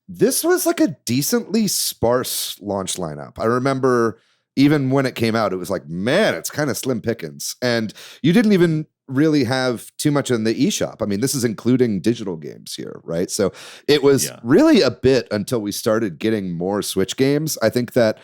This was like a decently sparse launch lineup. I remember even when it came out, it was like, man, it's kind of slim pickings. And you didn't even really have too much in the eShop. I mean, this is including digital games here, right? So it was really a bit until we started getting more Switch games. I think that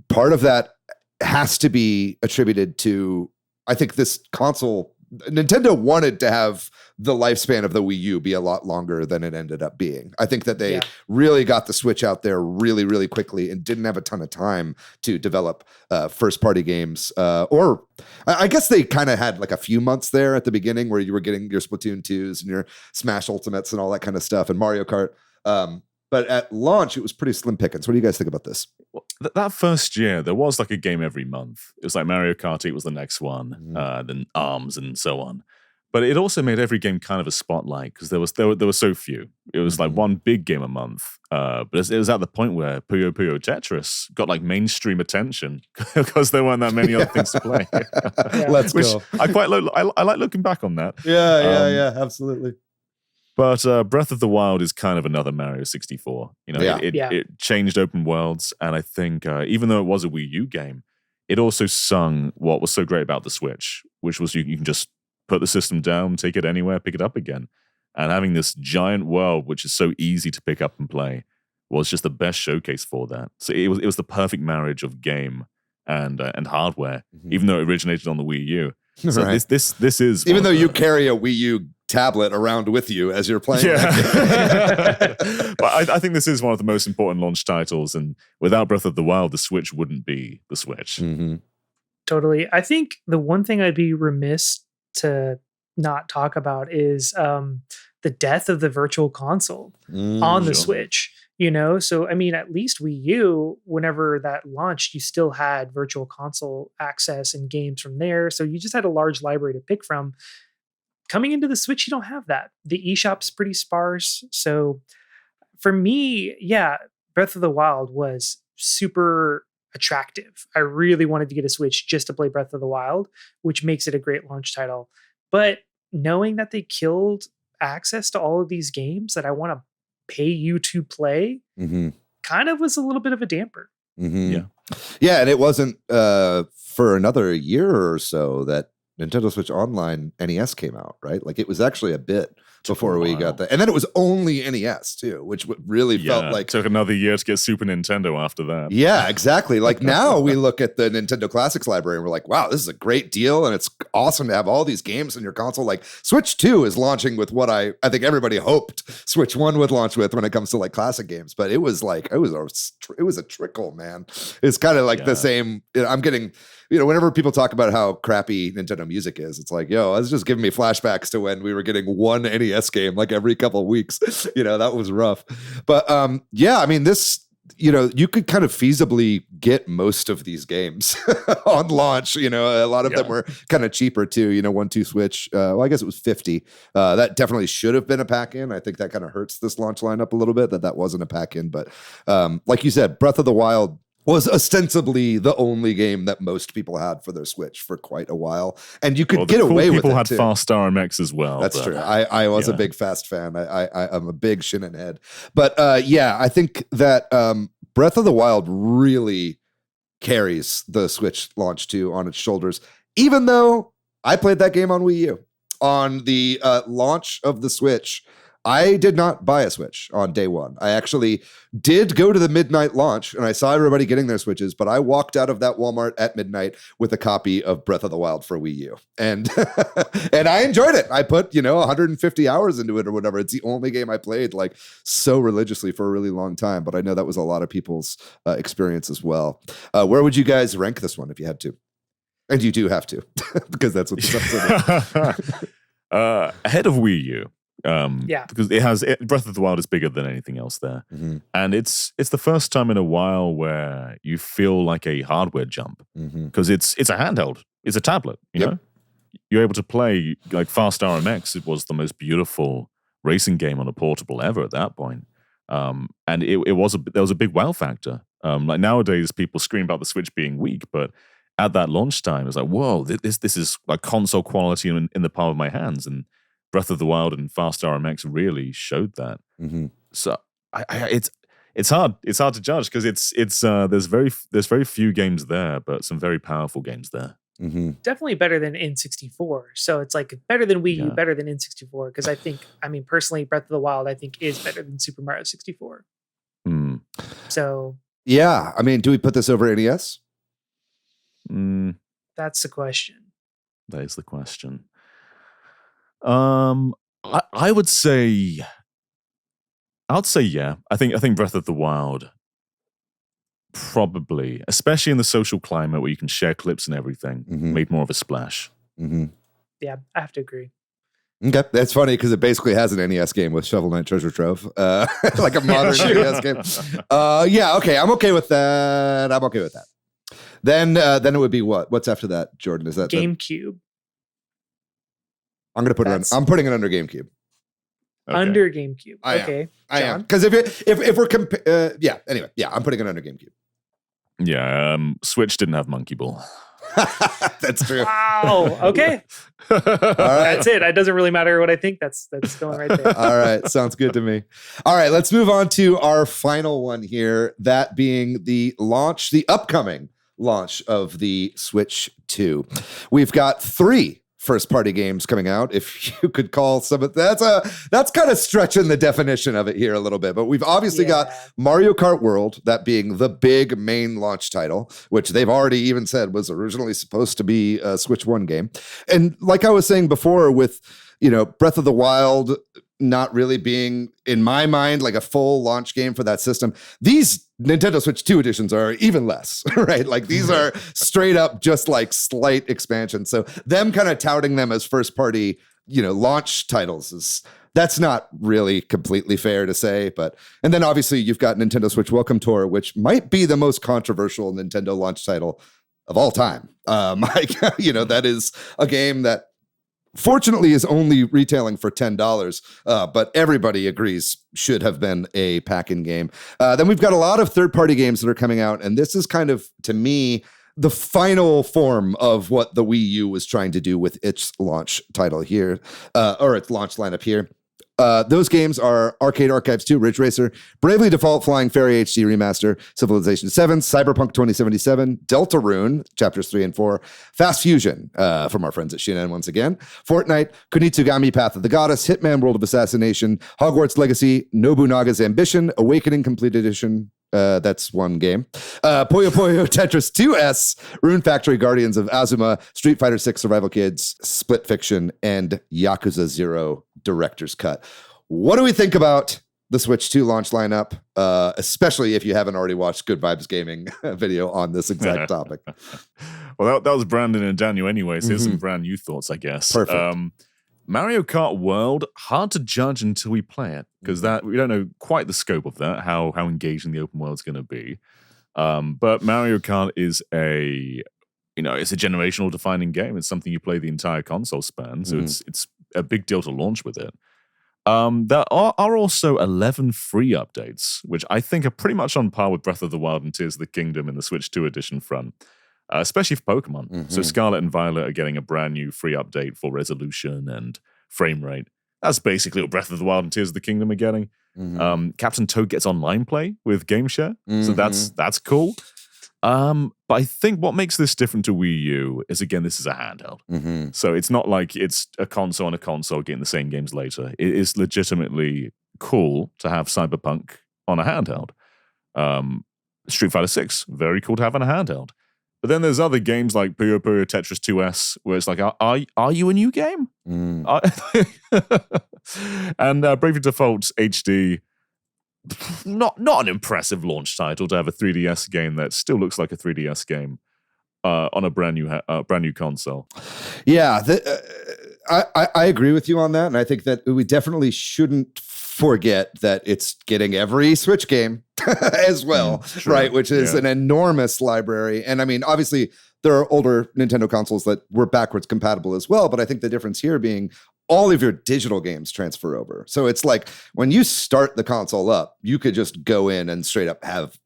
part of that has to be attributed to, I think this console, Nintendo wanted to have the lifespan of the Wii U be a lot longer than it ended up being. I think that they really got the Switch out there really, really quickly and didn't have a ton of time to develop first-party games. Or I guess they kind of had like a few months there at the beginning where you were getting your Splatoon 2s and your Smash Ultimates and all that kind of stuff and Mario Kart. But at launch, it was pretty slim pickings. What do you guys think about this? Well, that first year, there was like a game every month. It was like Mario Kart 8 was the next one, then ARMS and so on. But it also made every game kind of a spotlight because there were so few. It was like one big game a month. But it was at the point where Puyo Puyo Tetris got like mainstream attention because there weren't that many other things to play. Let's go. I quite I like looking back on that. Yeah, absolutely. But Breath of the Wild is kind of another Mario 64. It changed open worlds, and I think even though it was a Wii U game, it also sung what was so great about the Switch, which was you can just put the system down, take it anywhere, pick it up again. And having this giant world, which is so easy to pick up and play, was just the best showcase for that. So it was the perfect marriage of game and hardware, even though it originated on the Wii U. So right. this is even though you carry a Wii U tablet around with you as you're playing. Yeah. But I think this is one of the most important launch titles, and without Breath of the Wild, the Switch wouldn't be the Switch. Mm-hmm. Totally. I think the one thing I'd be remiss to not talk about is the death of the virtual console on the Switch. So I mean, at least Wii U, whenever that launched, you still had virtual console access and games from there. So you just had a large library to pick from. Coming into the Switch, you don't have that. The eShop's pretty sparse. So for me, yeah, Breath of the Wild was super attractive. I really wanted to get a Switch just to play Breath of the Wild, which makes it a great launch title. But knowing that they killed access to all of these games that I want to pay you to play kind of was a little bit of a damper. Yeah. And it wasn't for another year or so that Nintendo Switch Online NES came out, right? Like it was actually a bit before we got that. And then it was only NES too, which really felt like... It took another year to get Super Nintendo after that. Yeah, exactly. Like now we look at the Nintendo Classics library and we're like, wow, this is a great deal. And it's awesome to have all these games in your console. Like Switch 2 is launching with what I think everybody hoped Switch 1 would launch with when it comes to like classic games. But it was like, it was a trickle, man. It's kind of like the same, I'm getting... whenever people talk about how crappy Nintendo music is, it's like, it's just giving me flashbacks to when we were getting one NES game like every couple of weeks. That was rough. But I mean, this, you could kind of feasibly get most of these games on launch. A lot of them were kind of cheaper too. 1-2 Switch. Well, I guess it was $50. That definitely should have been a pack-in. I think that kind of hurts this launch lineup a little bit that wasn't a pack-in. But like you said, Breath of the Wild was ostensibly the only game that most people had for their Switch for quite a while. And you could get away with it. People had Fast RMX as well. That's true. I was a big Fast fan. I'm a big Shinen head. But I think that Breath of the Wild really carries the Switch launch 2 on its shoulders, even though I played that game on Wii U. On the launch of the Switch, I did not buy a Switch on day one. I actually did go to the midnight launch and I saw everybody getting their Switches, but I walked out of that Walmart at midnight with a copy of Breath of the Wild for Wii U. And and I enjoyed it. I put, 150 hours into it or whatever. It's the only game I played like so religiously for a really long time, but I know that was a lot of people's experience as well. Where would you guys rank this one if you had to? And you do have to, because that's what this episode is. Ahead of Wii U. Because Breath of the Wild is bigger than anything else there, and it's the first time in a while where you feel like a hardware jump because it's a handheld, it's a tablet. You know, you're able to play like Fast RMX. It was the most beautiful racing game on a portable ever at that point, and there was a big wow factor. Like nowadays, people scream about the Switch being weak, but at that launch time, it's like, whoa, this is like console quality in the palm of my hands, and Breath of the Wild and Fast RMX really showed that. So it's hard to judge because there's very few games there, but some very powerful games there. Definitely better than N64. So it's like better than Wii U, better than N64. Because I mean, personally, Breath of the Wild I think is better than Super Mario 64. So yeah, I mean, do we put this over NES? That's the question. That is the question. I would say, yeah. I think Breath of the Wild probably, especially in the social climate where you can share clips and everything, made more of a splash. Yeah, I have to agree. Okay, that's funny because it basically has an NES game with Shovel Knight Treasure Trove, like a modern NES game. Okay, I'm okay with that. Then it would be what? What's after that, Jordan? Is that GameCube? I'm gonna put it on. I'm putting it under GameCube. Okay. Under GameCube. Okay, I am because if we're I'm putting it under GameCube. Yeah, Switch didn't have Monkey Ball. That's true. Wow. Okay. All right. That's it. It doesn't really matter what I think. That's going right there. All right. Sounds good to me. All right. Let's move on to our final one here. That being the upcoming launch of the Switch 2. We've got 3 first party games coming out, if you could call some of that's kind of stretching the definition of it here a little bit. But we've obviously got Mario Kart World, that being the big main launch title, which they've already even said was originally supposed to be a Switch 1 game. And like I was saying before, with Breath of the Wild not really being, in my mind, like a full launch game for that system, these Nintendo Switch 2 editions are even less, right? Like these are straight up just like slight expansions. So them kind of touting them as first party, launch titles that's not really completely fair to say. And then obviously you've got Nintendo Switch Welcome Tour, which might be the most controversial Nintendo launch title of all time. That is a game that fortunately is only retailing for $10, but everybody agrees should have been a pack-in game. Then we've got a lot of third-party games that are coming out, and this is kind of, to me, the final form of what the Wii U was trying to do with its launch title here, or its launch lineup here. Those games are Arcade Archives 2, Ridge Racer, Bravely Default Flying Fairy HD Remaster, Civilization 7, Cyberpunk 2077, Deltarune, Chapters 3 and 4, Fast Fusion, from our friends at Shin'en once again, Fortnite, Kunitsugami Path of the Goddess, Hitman World of Assassination, Hogwarts Legacy, Nobunaga's Ambition, Awakening Complete Edition, that's one game. Puyo Puyo Tetris 2S, Rune Factory Guardians of Azuma, Street Fighter 6 Survival Kids, Split Fiction, and Yakuza 0 Director's Cut. What do we think about the Switch 2 launch lineup, especially if you haven't already watched Good Vibes Gaming video on this exact topic? Well, that was Brandon and Daniel anyway, so here's some brand new thoughts, I guess. Perfect. Mario Kart World, hard to judge until we play it, because we don't know quite the scope of that, how engaging the open world's going to be. But Mario Kart is it's a generational defining game. It's something you play the entire console span, so it's a big deal to launch with it. There are also 11 free updates, which I think are pretty much on par with Breath of the Wild and Tears of the Kingdom in the Switch 2 edition front. Especially for Pokemon. So Scarlet and Violet are getting a brand new free update for resolution and frame rate. That's basically what Breath of the Wild and Tears of the Kingdom are getting. Captain Toad gets online play with Game Share, so that's cool. But I think what makes this different to Wii U is, again, this is a handheld. So it's not like it's a console and a console getting the same games later. It is legitimately cool to have Cyberpunk on a handheld. Street Fighter 6, very cool to have on a handheld. But then there's other games like Puyo Puyo Tetris 2S, where it's like, are you a new game? And Bravely Default HD, not an impressive launch title to have a 3DS game that still looks like a 3DS game on a brand new console. Yeah, I agree with you on that, and I think that we definitely shouldn't forget that it's getting every Switch game as well, right? Which is an enormous library. And I mean, obviously, there are older Nintendo consoles that were backwards compatible as well, but I think the difference here being all of your digital games transfer over. So it's like when you start the console up, you could just go in and straight up have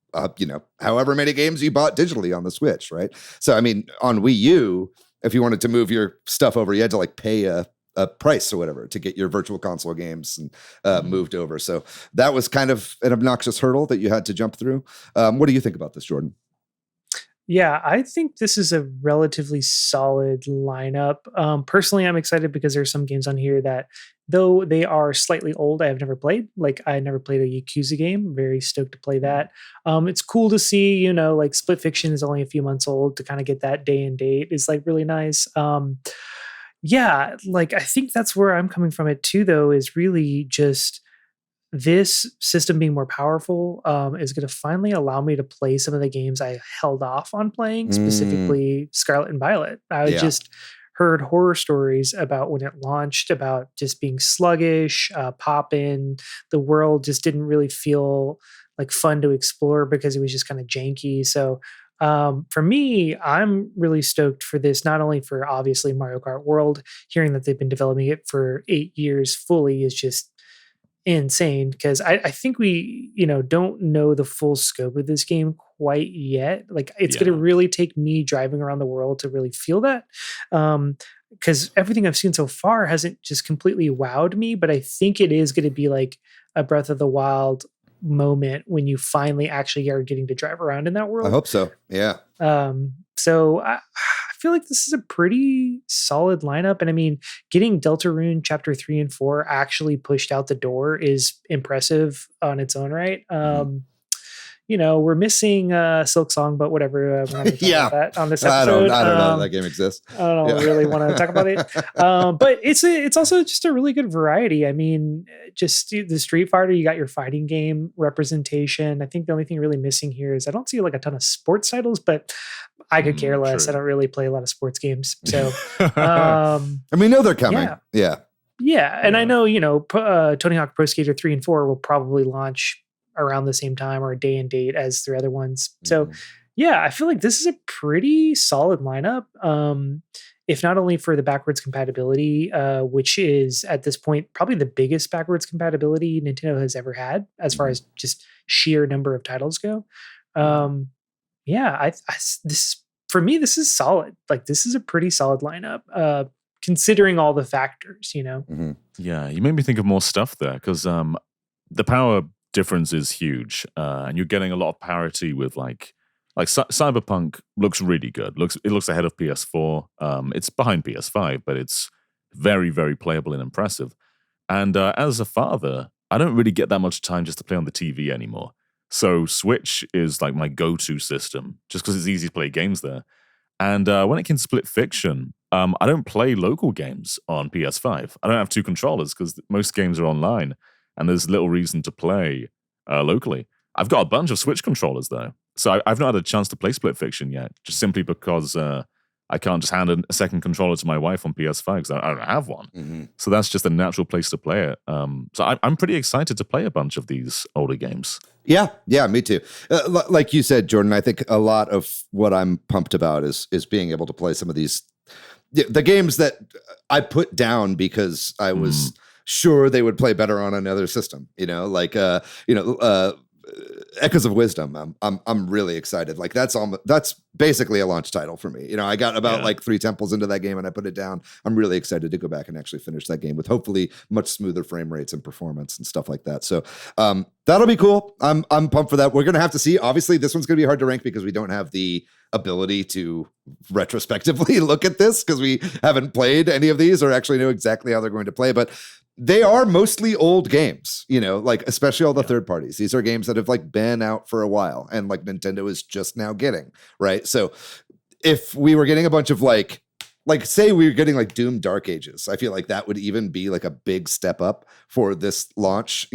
however many games you bought digitally on the Switch, right? So I mean, on Wii U, if you wanted to move your stuff over, you had to like pay a price or whatever to get your virtual console games moved over. So that was kind of an obnoxious hurdle that you had to jump through. What do you think about this, Jordan? Yeah, I think this is a relatively solid lineup. Personally, I'm excited because there's some games on here that, though they are slightly old, I have never played. Like, I never played a Yakuza game. Very stoked to play that. It's cool to see, like Split Fiction is only a few months old. To kind of get that day and date is like really nice. Yeah, like I think that's where I'm coming from it too, though, is really just this system being more powerful is going to finally allow me to play some of the games I held off on playing, specifically Scarlet and Violet. I just heard horror stories about when it launched, about just being sluggish, pop-in. The world just didn't really feel like fun to explore because it was just kind of janky. So for me, I'm really stoked for this, not only for obviously Mario Kart World. Hearing that they've been developing it for 8 years fully is just insane, because I think we don't know the full scope of this game quite yet. Like it's going to really take me driving around the world to really feel that, because everything I've seen so far hasn't just completely wowed me, but I think it is going to be like a Breath of the Wild moment when you finally actually are getting to drive around in that world. I hope so. Yeah. So I feel like this is a pretty solid lineup. And I mean, getting Deltarune Chapter 3 and 4 actually pushed out the door is impressive on its own right. We're missing Silk Song, but whatever. We're not going to talk about that on this episode. I don't know that game exists. I don't really want to talk about it. But it's also just a really good variety. I mean, just the Street Fighter, you got your fighting game representation. I think the only thing really missing here is I don't see like a ton of sports titles, but I could care less. True. I don't really play a lot of sports games. So, and we know they're coming. Yeah. And I know, Tony Hawk Pro Skater 3 and 4 will probably launch around the same time or a day and date as the other ones. So I feel like this is a pretty solid lineup. If not only for the backwards compatibility, which is at this point probably the biggest backwards compatibility Nintendo has ever had as far as just sheer number of titles go. This for me, this is solid. Like this is a pretty solid lineup, considering all the factors, Yeah, you made me think of more stuff there because the power difference is huge, and you're getting a lot of parity with like Cyberpunk looks really good. It looks ahead of PS4. It's behind PS5, but it's very, very playable and impressive. And as a father, I don't really get that much time just to play on the TV anymore. So Switch is like my go-to system, just because it's easy to play games there. And when it can split fiction, I don't play local games on PS5. I don't have two controllers because most games are online, and there's little reason to play locally. I've got a bunch of Switch controllers though, so I've not had a chance to play Split Fiction yet, just simply because I can't just hand a second controller to my wife on PS5 because I don't have one. So that's just a natural place to play it. So I'm pretty excited to play a bunch of these older games. Yeah, me too. Like you said, Jordan, I think a lot of what I'm pumped about is being able to play some of these the games that I put down because I was sure they would play better on another system. Echoes of Wisdom. I'm really excited. Like that's basically a launch title for me. I got about like 3 temples into that game and I put it down. I'm really excited to go back and actually finish that game with hopefully much smoother frame rates and performance and stuff like that. So that'll be cool. I'm pumped for that. We're gonna have to see. Obviously, this one's gonna be hard to rank because we don't have the ability to retrospectively look at this because we haven't played any of these or actually know exactly how they're going to play. But they are mostly old games, like especially all the third parties. These are games that have like been out for a while and like Nintendo is just now getting, right? So if we were getting a bunch of like say we were getting like Doom Dark Ages, I feel like that would even be like a big step up for this launch,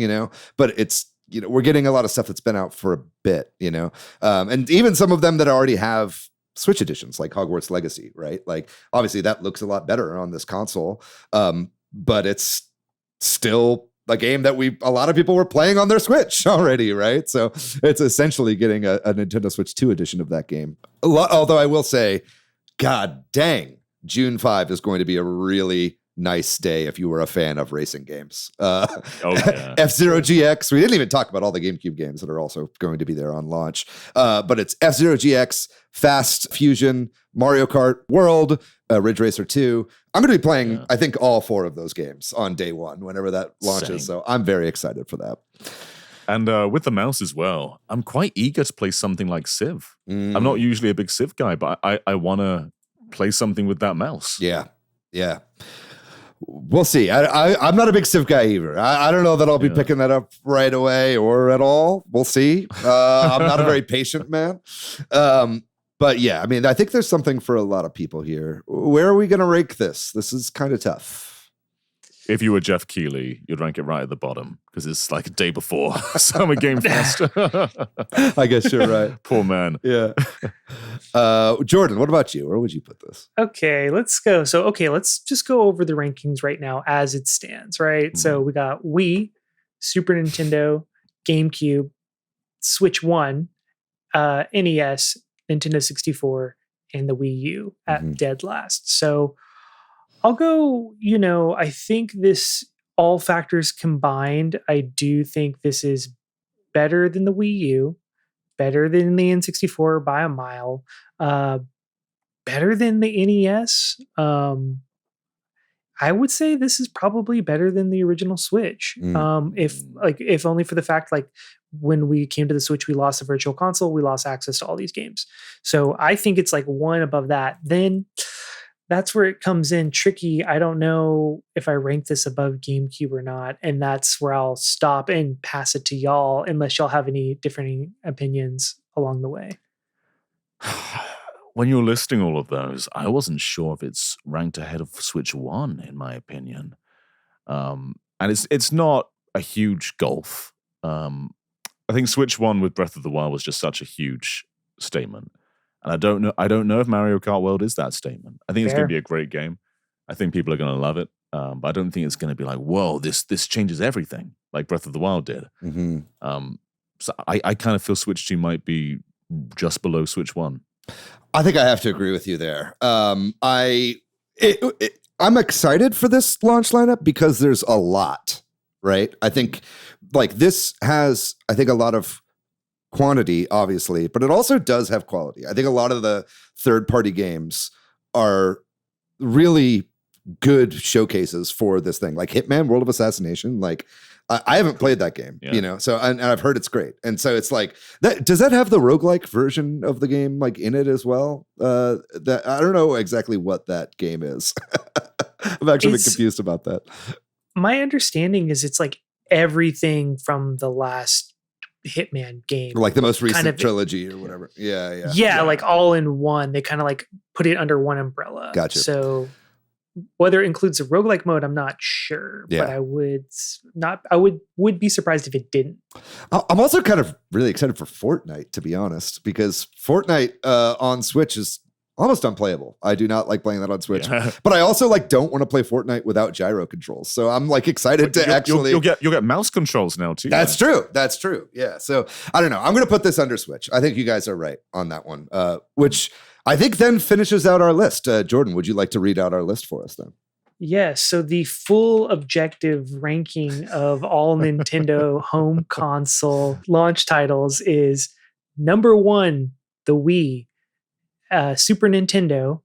but it's, we're getting a lot of stuff that's been out for a bit, and even some of them that already have Switch editions like Hogwarts Legacy, right? Like obviously that looks a lot better on this console, but it's still a game that a lot of people were playing on their Switch already, right? So it's essentially getting a Nintendo Switch 2 edition of that game. Although I will say, God dang, June 5 is going to be a really nice day if you were a fan of racing games. F-Zero GX. We didn't even talk about all the GameCube games that are also going to be there on launch. But it's F-Zero GX, Fast Fusion, Mario Kart World, Ridge Racer 2. I'm going to be playing, I think, all 4 of those games on day one, whenever that launches. So I'm very excited for that. And with the mouse as well, I'm quite eager to play something like Civ. I'm not usually a big Civ guy, but I want to play something with that mouse. Yeah. We'll see. I'm not a big Civ guy either. I don't know that I'll be picking that up right away or at all. We'll see. I'm not a very patient man. But yeah, I mean, I think there's something for a lot of people here. Where are we going to rank this? This is kind of tough. If you were Jeff Keighley, you'd rank it right at the bottom because it's like a day before Summer Game Fest. I guess you're right. Poor man. Yeah. Jordan, what about you? Where would you put this? Okay, let's go. So, let's just go over the rankings right now as it stands, right? So we got Wii, Super Nintendo, GameCube, Switch 1, NES, Nintendo 64, and the Wii U at dead last. So I'll go, I think this, all factors combined, I do think this is better than the Wii U, better than the N64 by a mile, better than the NES. I would say this is probably better than the original Switch. If only for the fact, like, when we came to the Switch, we lost the Virtual Console, we lost access to all these games. So I think it's like one above that. Then that's where it comes in tricky. I don't know if I rank this above GameCube or not, and that's where I'll stop and pass it to y'all, unless y'all have any different opinions along the way. When you're listing all of those, I wasn't sure if it's ranked ahead of Switch 1, in my opinion. And it's not a huge gulf. I think Switch 1 with Breath of the Wild was just such a huge statement. And I don't know if Mario Kart World is that statement. I think it's going to be a great game. I think people are going to love it. But I don't think it's going to be like, whoa, this changes everything, like Breath of the Wild did. So I kind of feel Switch 2 might be just below Switch 1. I think I have to agree with you there. I'm excited for this launch lineup because there's a lot, right? I think like this has, I think, a lot of quantity, obviously, but it also does have quality. I think a lot of the third-party games are really good showcases for this thing, like Hitman: World of Assassination. Like, I haven't played that game, you know, so and I've heard it's great. And so it's like, does that have the roguelike version of the game like in it as well? That I don't know exactly what that game is. I'm actually confused about that. My understanding is it's like everything from the last Hitman game, like the most recent trilogy or whatever. Yeah, like all in one. They kind of like put it under one umbrella. Gotcha. So whether it includes a roguelike mode, I'm not sure, but I would be surprised if it didn't. I'm also kind of really excited for Fortnite, to be honest, because Fortnite on Switch is almost unplayable. I do not like playing that on Switch, but I also like don't want to play Fortnite without gyro controls. So I'm like excited to actually. You'll get mouse controls now too. That's true. That's true. Yeah. So I don't know. I'm going to put this under Switch. I think you guys are right on that one. Which I think then finishes out our list. Jordan, would you like to read out our list for us then? Yes. So the full objective ranking of all Nintendo home console launch titles is number 1, the Wii, Super Nintendo,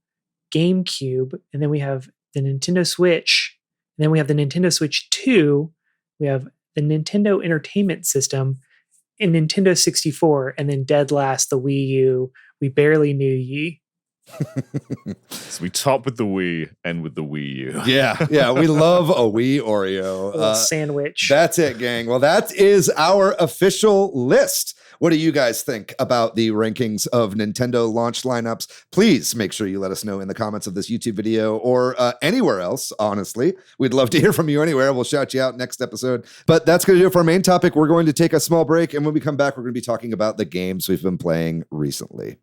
GameCube, and then we have the Nintendo Switch, and then we have the Nintendo Switch 2, we have the Nintendo Entertainment System, and Nintendo 64, and then dead last, the Wii U. We barely knew ye. So we top with the Wii and with the Wii U. Yeah, we love a Wii Oreo. A little sandwich. That's it, gang. Well, that is our official list. What do you guys think about the rankings of Nintendo launch lineups? Please make sure you let us know in the comments of this YouTube video or anywhere else, honestly. We'd love to hear from you anywhere. We'll shout you out next episode. But that's going to do it for our main topic. We're going to take a small break, and when we come back, we're going to be talking about the games we've been playing recently.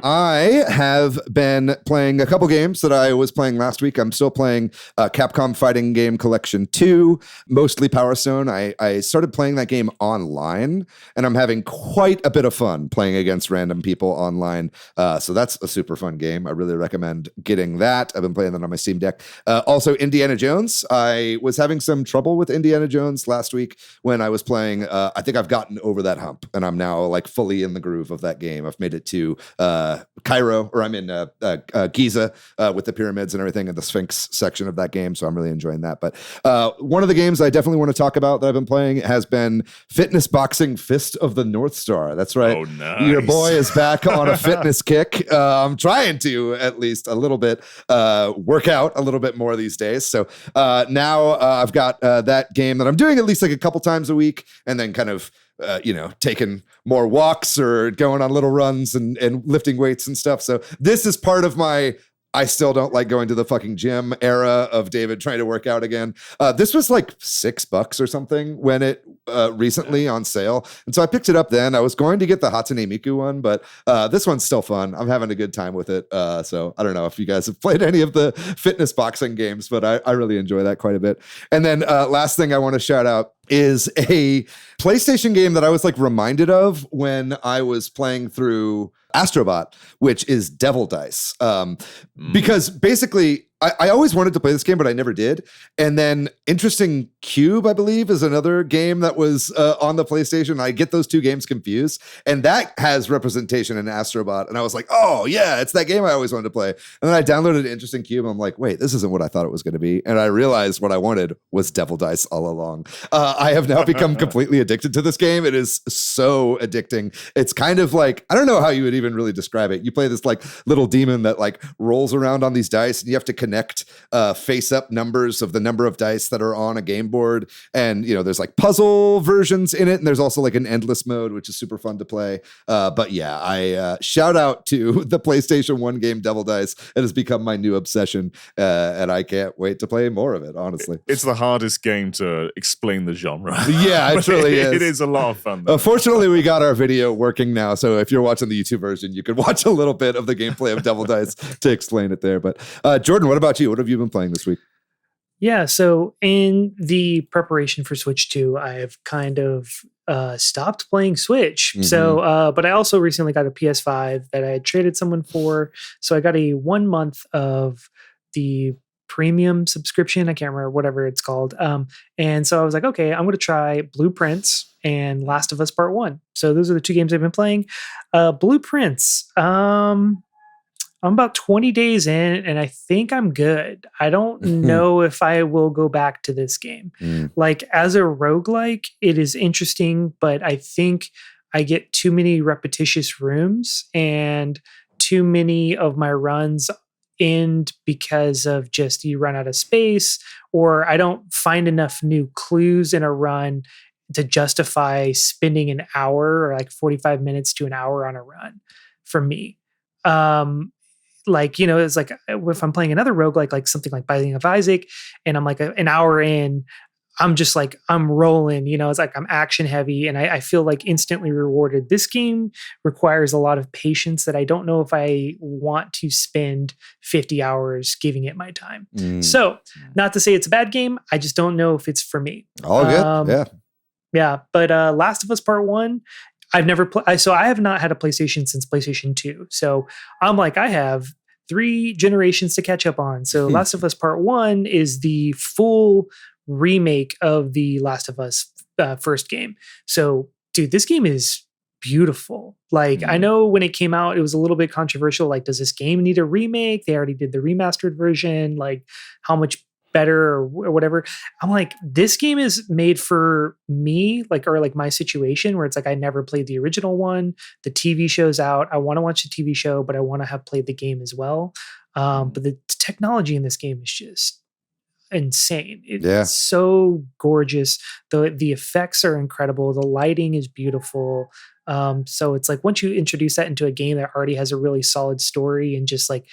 I have been playing a couple games that I was playing last week. I'm still playing Capcom Fighting Game Collection 2, mostly Power Stone. I started playing that game online, and I'm having quite a bit of fun playing against random people online. So that's a super fun game. I really recommend getting that. I've been playing that on my Steam Deck. Also, Indiana Jones. I was having some trouble with Indiana Jones last week when I was playing. I think I've gotten over that hump, and I'm now like fully in the groove of that game. I've made it to Cairo, or I'm in Giza with the pyramids and everything in the Sphinx section of that game. So I'm really enjoying that. But one of the games I definitely want to talk about that I've been playing has been Fitness Boxing Fist of the North Star. That's right. Oh, nice. Your boy is back on a fitness kick. I'm trying to at least a little bit work out a little bit more these days. So now I've got that game that I'm doing at least like a couple times a week, and then kind of taking more walks or going on little runs and lifting weights and stuff. So this is part of my I still don't like going to the fucking gym era of David trying to work out again. This was like $6 or something when it recently on sale. And so I picked it up then. I was going to get the Hatsune Miku one, but this one's still fun. I'm having a good time with it. So I don't know if you guys have played any of the fitness boxing games, but I really enjoy that quite a bit. And then last thing I want to shout out is a PlayStation game that I was like reminded of when I was playing through Astrobot, which is Devil Dice. Because basically I always wanted to play this game, but I never did. And then Interesting Cube, I believe, is another game that was on the PlayStation. I get those two games confused. And that has representation in Astrobot. And I was like, oh, yeah, it's that game I always wanted to play. And then I downloaded Interesting Cube. And I'm like, wait, this isn't what I thought it was going to be. And I realized what I wanted was Devil Dice all along. I have now become completely addicted to this game. It is so addicting. It's kind of like, I don't know how you would even really describe it. You play this like little demon that like rolls around on these dice, and you have to connect face-up numbers of the number of dice that are on a game board. And, you know, there's like puzzle versions in it, and there's also like an endless mode, which is super fun to play. But yeah, I shout out to the PlayStation 1 game Devil Dice. It has become my new obsession, and I can't wait to play more of it, honestly. It's the hardest game to explain the genre. Yeah, it really is. It is a lot of fun, though. Fortunately, we got our video working now, so if you're watching the YouTube version, you could watch a little bit of the gameplay of Devil Dice to explain it there. But Jordan, what about you? What have you been playing this week? Yeah, so in the preparation for Switch 2, I've kind of stopped playing Switch. Mm-hmm. So, but I also recently got a PS5 that I had traded someone for. So I got a 1 month of the premium subscription. I can't remember whatever it's called. And so I was like, okay, I'm going to try Blueprints and Last of Us Part 1. So those are the two games I've been playing. Blueprints, I'm about 20 days in, and I think I'm good. I don't know if I will go back to this game. Like, as a roguelike, it is interesting, but I think I get too many repetitious rooms, and too many of my runs end because of just you run out of space, or I don't find enough new clues in a run to justify spending an hour or like 45 minutes to an hour on a run for me. Like, you know, it's like if I'm playing another roguelike, like something like Binding of Isaac, and I'm like an hour in, I'm just like, I'm rolling, you know, it's like I'm action heavy, and I feel like instantly rewarded. This game requires a lot of patience that I don't know if I want to spend 50 hours giving it my time. So, not to say it's a bad game, I just don't know if it's for me. All good, yeah. Yeah, but Last of Us Part 1, I've never played, so I have not had a PlayStation since PlayStation 2. So I'm like, I have 3 generations to catch up on. So Last of Us Part 1 is the full remake of the Last of Us first game. So, dude, this game is beautiful. Like, I know when it came out, it was a little bit controversial. Like, does this game need a remake? They already did the remastered version. Like, how much better or whatever. I'm like, this game is made for me, like, or like my situation where it's like I never played the original one. The TV show's out. I want to watch the TV show, but I want to have played the game as well. But the technology in this game is just insane. It's so gorgeous. The effects are incredible. The lighting is beautiful. So it's like once you introduce that into a game that already has a really solid story and just like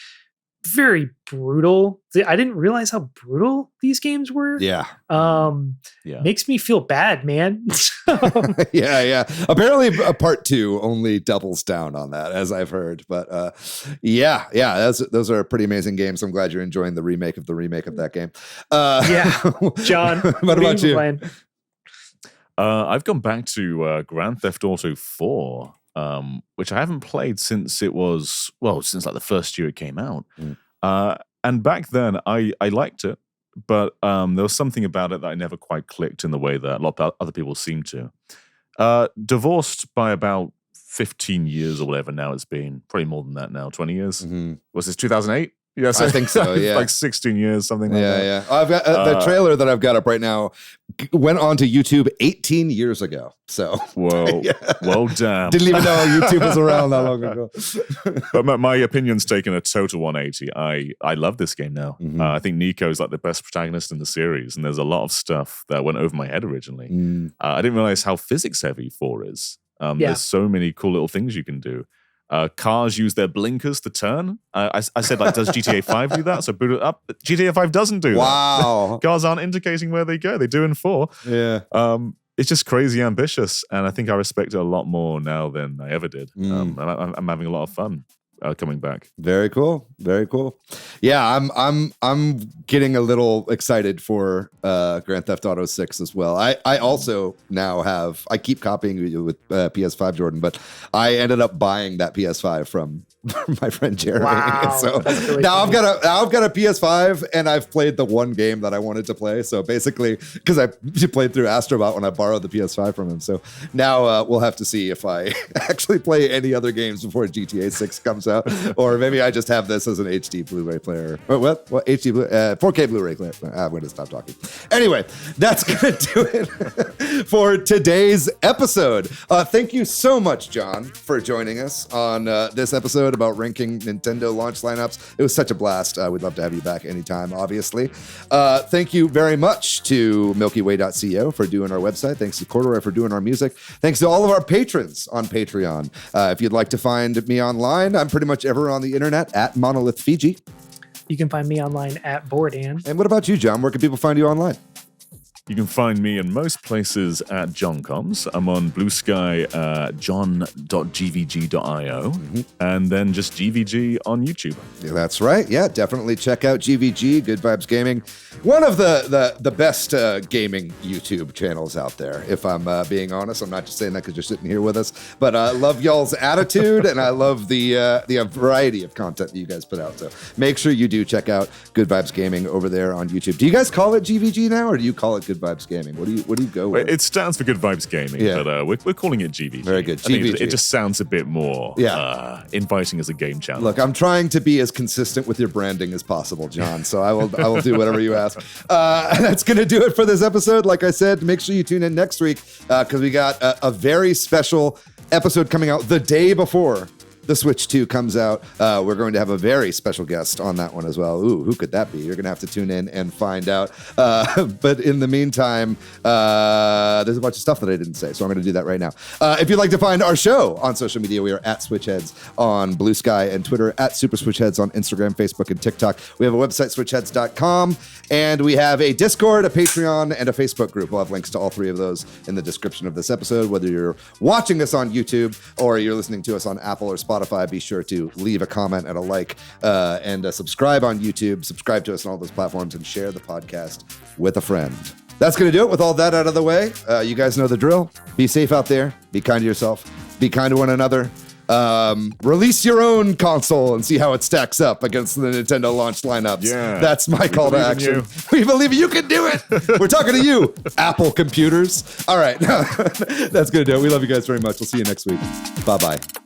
very brutal. I didn't realize how brutal these games were. Makes me feel bad, man. Yeah. Apparently, part 2 only doubles down on that, as I've heard. But those are pretty amazing games. I'm glad you're enjoying the remake of that game. John, what about you? I've gone back to Grand Theft Auto 4. Which I haven't played since it was, since like the first year it came out. And back then, I liked it, but there was something about it that I never quite clicked in the way that a lot of other people seem to. Divorced by about 15 years or whatever now it's been. Probably more than that now, 20 years. Was this 2008? Yes, I think so. Yeah, like 16 years, something like that. Yeah. I've got the trailer that I've got up right now. Went on to YouTube 18 years ago. So, well, damn. Didn't even know YouTube was around that long ago. But my opinion's taken a total 180. I love this game now. I think Nico is like the best protagonist in the series, and there's a lot of stuff that went over my head originally. I didn't realize how physics heavy 4 is. There's so many cool little things you can do. Cars use their blinkers to turn. I said, like, does GTA 5 do that? So boot it up. But GTA 5 doesn't do that. Wow. Cars aren't indicating where they go. They do in 4. Yeah. It's just crazy ambitious. And I think I respect it a lot more now than I ever did. I'm having a lot of fun. coming back. Very cool. Very cool. Yeah, I'm getting a little excited for Grand Theft Auto 6 as well. I also now have, I keep copying you with PS5, Jordan, but I ended up buying that PS5 from my friend Jeremy. Wow, so really now funny. I've got a PS5 and I've played the one game that I wanted to play. So basically, because I played through Astrobot when I borrowed the PS5 from him. So now we'll have to see if I actually play any other games before GTA 6 comes out, or maybe I just have this as an HD Blu-ray player. What HD 4K Blu-ray player? I'm going to stop talking. Anyway, that's going to do it for today's episode. Thank you so much, John, for joining us on this episode about ranking Nintendo launch lineups. It was such a blast. We'd love to have you back anytime, obviously. Thank you very much to MilkyWay.co for doing our website. Thanks to Corduroy for doing our music. Thanks to all of our patrons on Patreon. If you'd like to find me online, I'm pretty much ever on the internet at Monolith Fiji. You can find me online at Bordan. And what about you, John? Where can people find you online? You can find me in most places at JonComs. I'm on Blue Sky, john.gvg.io, and then just GVG on YouTube. Yeah, that's right. Yeah, definitely check out GVG, Good Vibes Gaming. One of the best gaming YouTube channels out there, if I'm being honest. I'm not just saying that because you're sitting here with us, but I love y'all's attitude, and I love the variety of content that you guys put out. So make sure you do check out Good Vibes Gaming over there on YouTube. Do you guys call it GVG now, or do you call it Good Vibes Gaming? What do you go with? It stands for Good Vibes Gaming, Yeah. but we're calling it GVG. Very good. I think GVG. it just sounds a bit more inviting as a game channel. Look, I'm trying to be as consistent with your branding as possible, John. So I will do whatever you ask. That's going to do it for this episode. Like I said, make sure you tune in next week because we got a very special episode coming out the day before the Switch 2 comes out. We're going to have a very special guest on that one as well. Ooh, who could that be? You're going to have to tune in and find out. But in the meantime, there's a bunch of stuff that I didn't say, so I'm going to do that right now. If you'd like to find our show on social media, we are at Switch Headz on Blue Sky and Twitter, at Super Switch Headz on Instagram, Facebook, and TikTok. We have a website, switchheads.com, and we have a Discord, a Patreon, and a Facebook group. We'll have links to all three of those in the description of this episode. Whether you're watching us on YouTube or you're listening to us on Apple or Spotify, be sure to leave a comment and a like and subscribe on YouTube, subscribe to us on all those platforms, and share the podcast with a friend. That's going to do it. With all that out of the way, you guys know the drill. Be safe out there. Be kind to yourself. Be kind to one another. Release your own console and see how it stacks up against the Nintendo launch lineups. Yeah. That's my call to action. We believe you can do it. We're talking to you, Apple computers. All right. That's going to do it. We love you guys very much. We'll see you next week. Bye-bye.